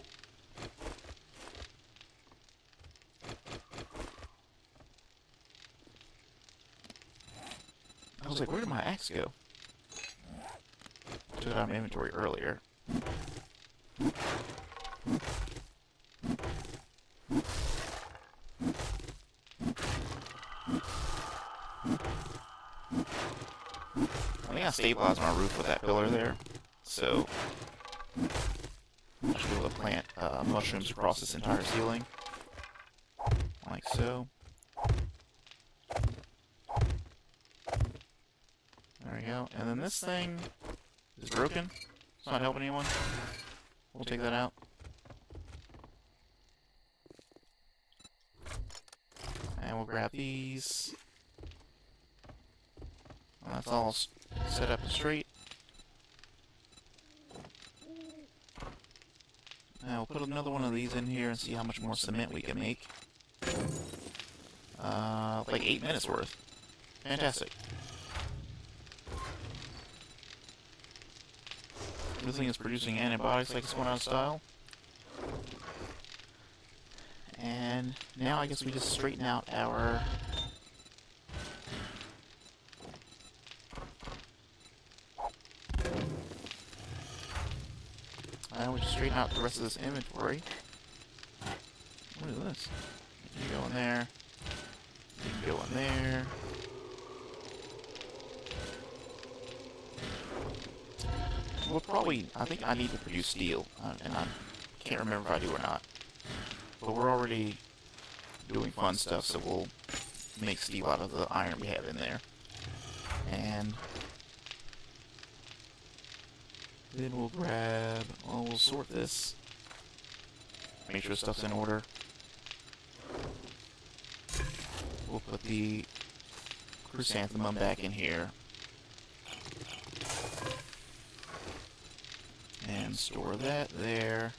I was like, where did my axe go? I took it out of my inventory earlier. I think I stabilized my roof with that pillar there, so I should be able to plant mushrooms across this entire ceiling, like so. There we go. And then this thing is broken. It's not helping anyone. We'll take that out. And we'll grab these. And that's all set up and straight. Now we'll put another one of these in here and see how much more cement we can make. Like 8 minutes worth. Fantastic. This thing is producing antibiotics like it's going out of style. And now I guess we just straighten out our we just straighten out the rest of this inventory. What is this? You can go in there. You can go in there. We'll probably, I think I need to produce steel, and I can't remember if I do or not. But we're already doing fun stuff, so we'll make steel out of the iron we have in there. And then we'll grab, well, we'll sort this. Make sure stuff's in order. We'll put the chrysanthemum back in here. And store that there.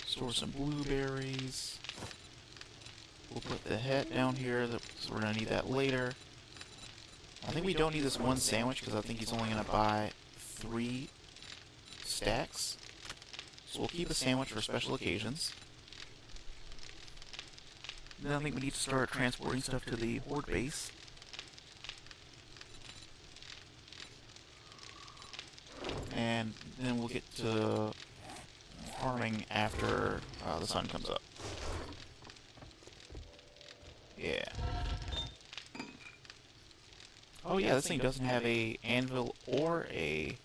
Store some blueberries. We'll put the head down here, so we're going to need that later. I think we don't need this one sandwich, because I think he's only going to buy 3 stacks. So we'll keep the sandwich for special occasions. Then I think we need to start transporting stuff to the horde base. And then we'll get to farming after the sun comes up. Yeah. Oh yeah, this thing doesn't have a anvil or a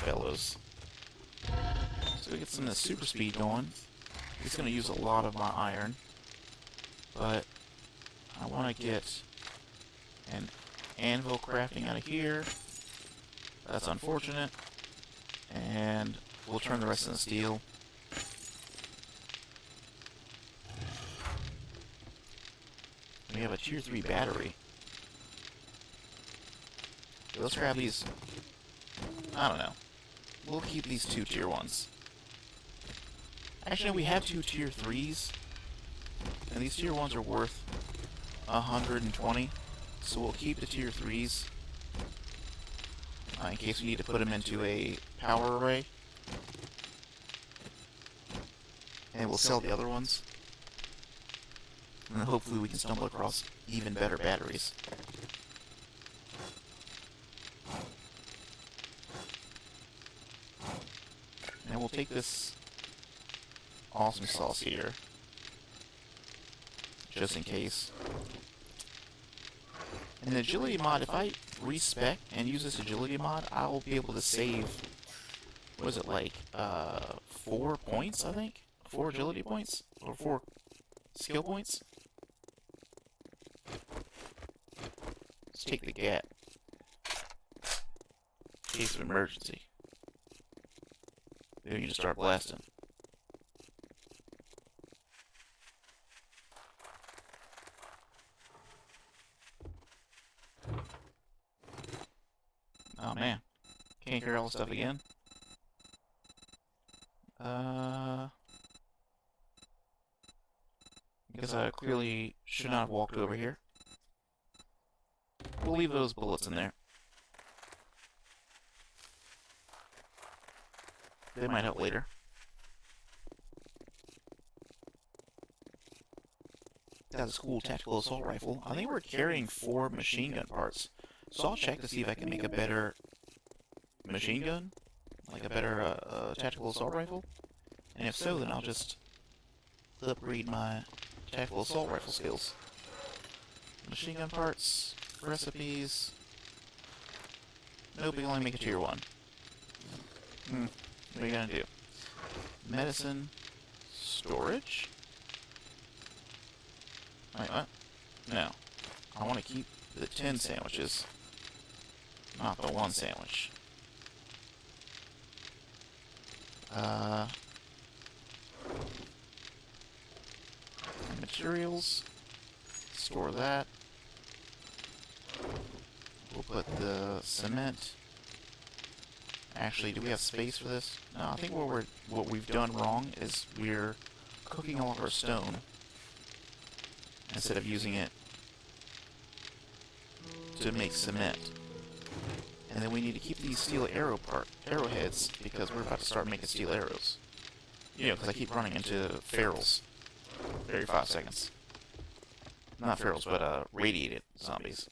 bellows. So we get some of the super speed going. It's going to use a lot of my iron, but I want to get an anvil crafting out of here. That's unfortunate. And we'll turn the rest into steel. We have a tier 3 battery. So let's grab these. I don't know. We'll keep these 2 tier 1s. Actually, we have 2 tier 3s. And these tier 1s are worth 120. So we'll keep the tier 3s. In case we need to put them into a power array. And we'll sell the other ones. And then hopefully we can stumble across even better batteries. And we'll take this awesome sauce here, just in case. And the agility mod, if I respec and use this agility mod, I'll be able to save, what is it, like, 4 points, I think? 4 agility points? Or 4 skill points? Let's take the gat. In case of emergency. Then you just start blasting. Oh man. Can't carry all the stuff again. Because I clearly should not have walked over here. We'll leave those bullets in there. They might help later. That's a cool tactical assault rifle. I think we're carrying 4 machine gun parts. So I'll check to see if I can make a better machine gun. Like a better tactical assault rifle. And if so, then I'll just upgrade my tactical assault rifle skills. Machine gun parts, recipes. Nope, we can only make a tier 1. What are you gonna do? Medicine, storage? Wait, what? No. I want to keep the 10 sandwiches, not the 1 sandwich. Materials. Store that. We'll put the cement. Actually, do we have space for this? No, I think what we've done wrong is we're cooking all of our stone instead of using it to make cement. And then we need to keep these steel arrowheads because we're about to start making steel arrows. You know, because I keep running into ferals every 5 seconds. Not ferals, but radiated zombies.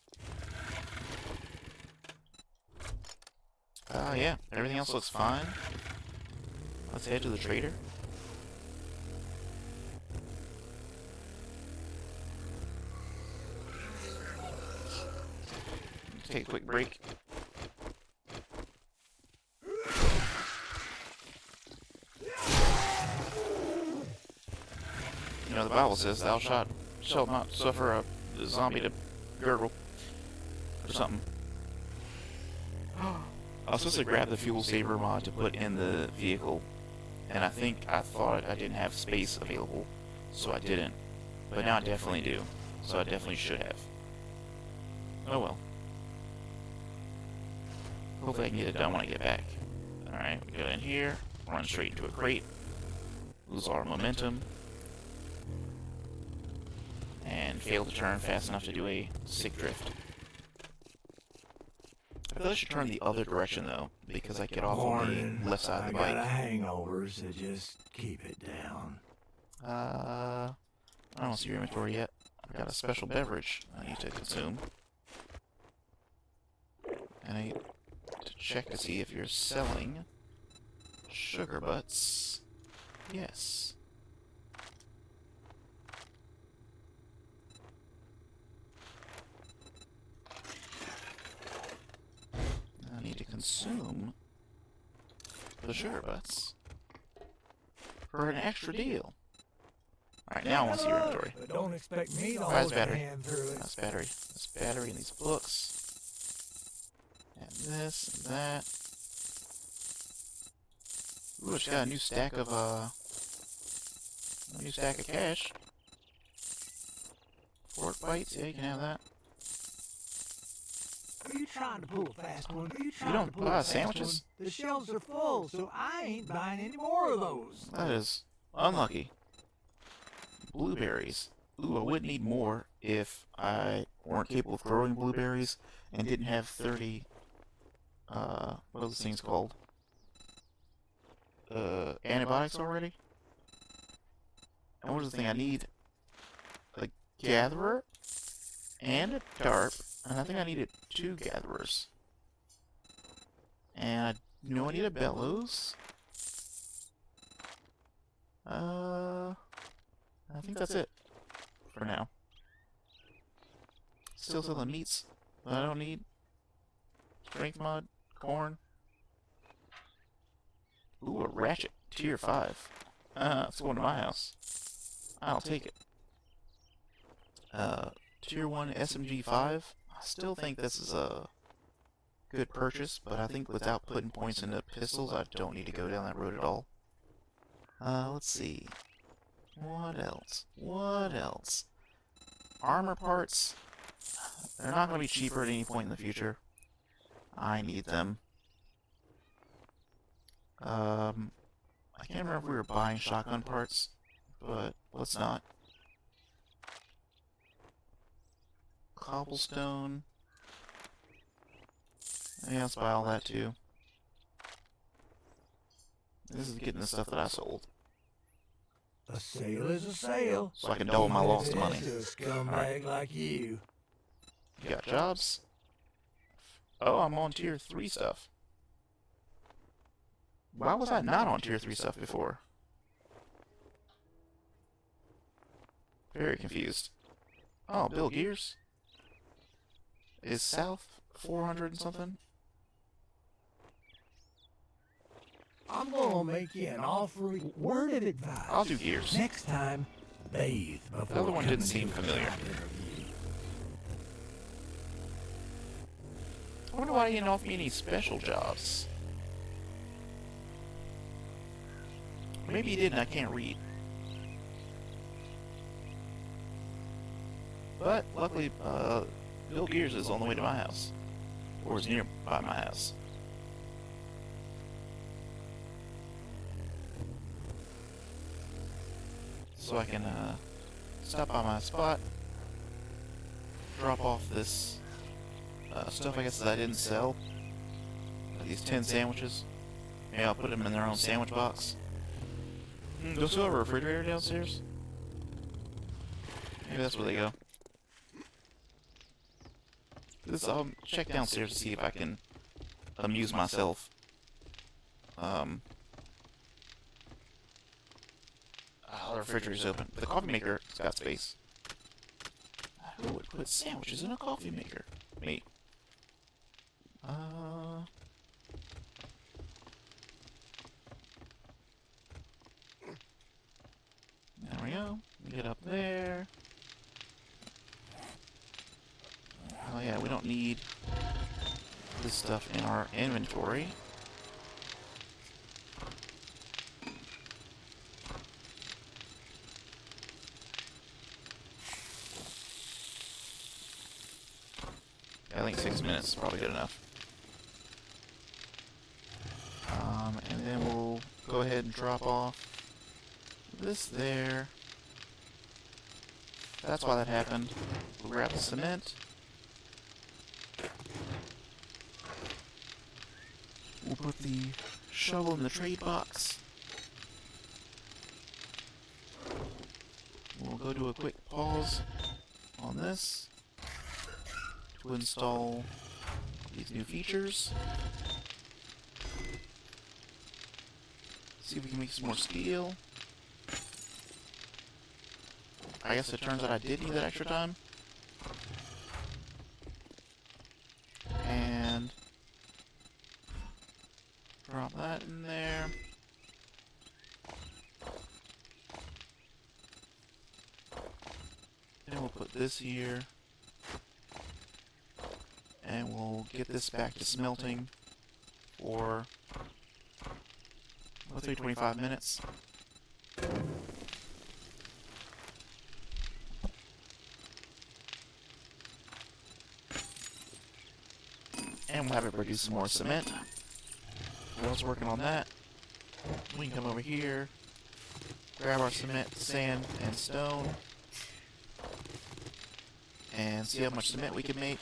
Yeah, everything else looks fine. Let's head to the trader. Take a quick break. You know, the Bible says, thou shalt not suffer a zombie to gurgle. Or something. I was supposed to grab the fuel saver mod to put in the vehicle, and I thought I didn't have space available, so I didn't. But now I definitely do, so I definitely should have. Oh well. Hopefully I can get it done when I get back. Alright, we go in here, run straight into a crate, lose all our momentum. and failed to turn fast enough to do a sick drift. I feel I should turn the other direction though, because I get off on the left side of the bike.
I got a hangover, so just keep it down.
I don't see your inventory yet. I've got a special beverage I need to consume. And I need to check to see if you're selling sugar butts. Yes. I need to consume the sugar butts for an extra deal. Alright, now I want to see your inventory.
But don't expect me to
That's
hold a
battery.
hand through it.
That's battery. That's battery and these books. And this and that. Ooh, it's got a new stack of cash. Pork bites, yeah, you can have that.
Are you trying to pull a fast one?
You don't buy sandwiches?
The shelves are full, so I ain't buying any more of those.
That is unlucky. Blueberries. Ooh, I would need more if I weren't capable of growing blueberries and didn't have 30, what are those things called? Antibiotics already? And what is the thing? I need a gatherer and a tarp, and I think I needed 2 gatherers. And I know I need a bellows. I think that's it for now. Still selling meats that I don't need. Strength mod, corn. Ooh, a ratchet, tier 5. It's going to my house. I'll take it. Tier 1 SMG 5. I still think this is a good purchase, but I think without putting points into pistols, I don't need to go down that road at all. Let's see. What else? What else? Armor parts. They're not going to be cheaper at any point in the future. I need them. I can't remember if we were buying shotgun parts, but let's not. Cobblestone. Yeah, let's buy all that too. This is getting the stuff that I sold.
A sale is a sale.
So I can double my lost money.
To a scumbag like you.
You got jobs? Oh, I'm on tier 3 stuff. Why was I not on tier 3 stuff before? Very confused. Oh, Bill Gears? Is South 400 and something?
I'm gonna make you an offer word of advice.
I'll do Gears.
Next time, bathe before
The other one didn't
coming
seem
to
familiar.
an interview.
I wonder why he didn't offer me any special jobs. Maybe he did and I can't read. But luckily, Bill Gears is on the way to my house. Or is nearby my house. So I can stop by my spot, drop off this stuff I guess that I didn't sell. These 10 sandwiches. Maybe I'll put them in their own sandwich box. Do you still have a refrigerator downstairs? Maybe that's where they go. I'll check downstairs to see if I can amuse myself. Oh, the refrigerator's open. But the coffee maker's got space. Who would put sandwiches in a coffee maker? Me. There we go. Get up there. Oh yeah, we don't need this stuff in our inventory. I think 6 minutes is probably good enough. And then we'll go ahead and drop off this there. that's why that happened. We'll grab the cement. We'll put the shovel in the trade box. We'll go do a quick pause on this to install these new features. See if we can make some more steel. I guess it turns out I did need that extra time. And drop that in there. Then we'll put this here. And we'll get this back to smelting for roughly 25 minutes. And we'll have it produce some more cement. We're also working on that. We can come over here, grab our cement, sand, and stone, and see how much cement we can make.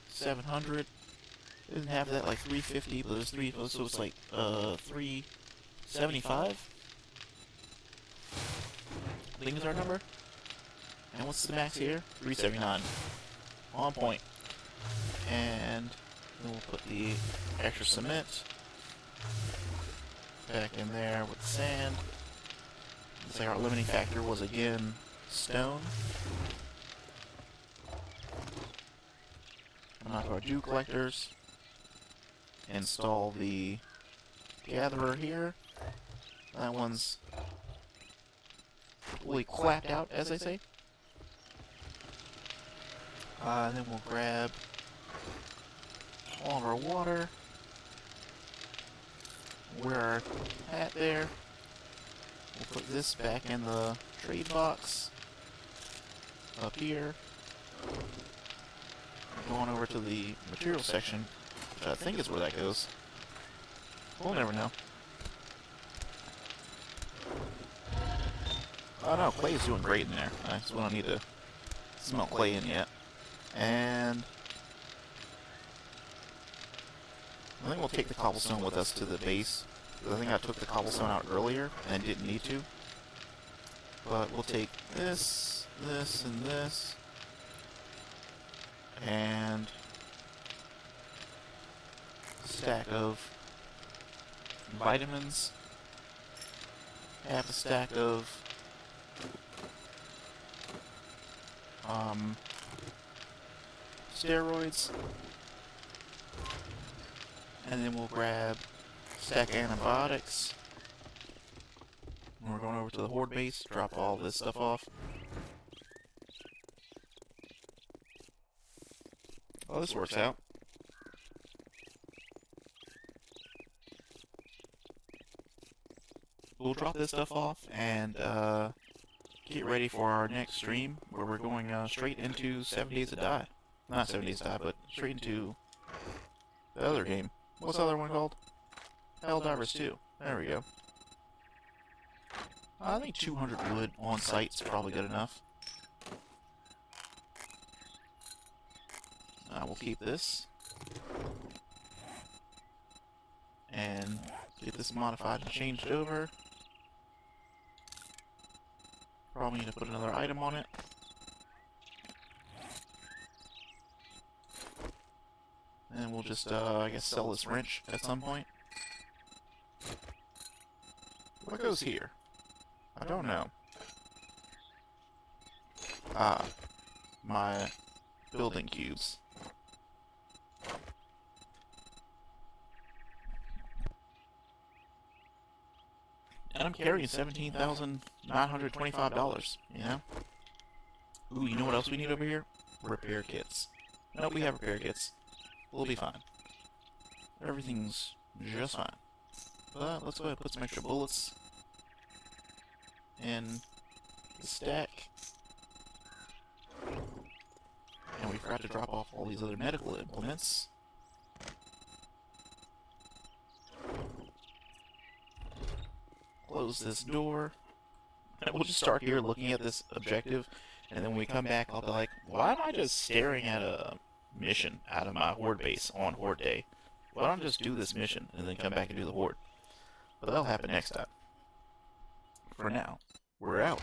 700. It didn't have that like 350, but it was 3, so it's like 375. I think is our number. And what's the max here? 379. On point. And then we'll put the extra cement back in there with the sand. Let's say our limiting factor was again stone. Come out to our dew collectors. Install the gatherer here. That one's fully clapped out, as they say. And then we'll grab all of our water. Wear our hat there. We'll put this back in the trade box up here. Going over to the material section, which I think is where that goes. We'll never know. Oh no, clay is doing great in there. I just don't need to smell clay in yet. And I think we'll take the cobblestone with us to the base. I think I took the cobblestone out earlier and didn't need to. But we'll take this, this, and this. And a stack of vitamins. Half a stack of steroids. And then we'll grab a stack of antibiotics. And we're going over to the horde base, drop all this stuff off. Oh, this works out. We'll drop this stuff off and get ready for our next stream, where we're going straight into 7 Days to Die. Not 7 Days to Die, but straight into the other game. What's the other one called? Helldivers 2. There we go. I think 200 wood on site is probably good enough. We'll keep this. And get this modified and changed over. Probably need to put another item on it. And we'll just, I guess, sell this wrench at some point. What goes here? I don't know. Ah, my building cubes. And I'm carrying $17,925, you know? Ooh, you know what else we need over here? Repair kits. Nope, we have repair kits. We'll be fine. Everything's just fine. But let's go ahead and put some extra bullets in the stack. And we forgot to drop off all these other medical implements. Close this door. And we'll just start here looking at this objective. And then when we come back, I'll be like, why am I just staring at a mission out of my horde base on horde day? Why don't I just do this mission and then come back and do the horde? But that'll happen next time. For now, we're out.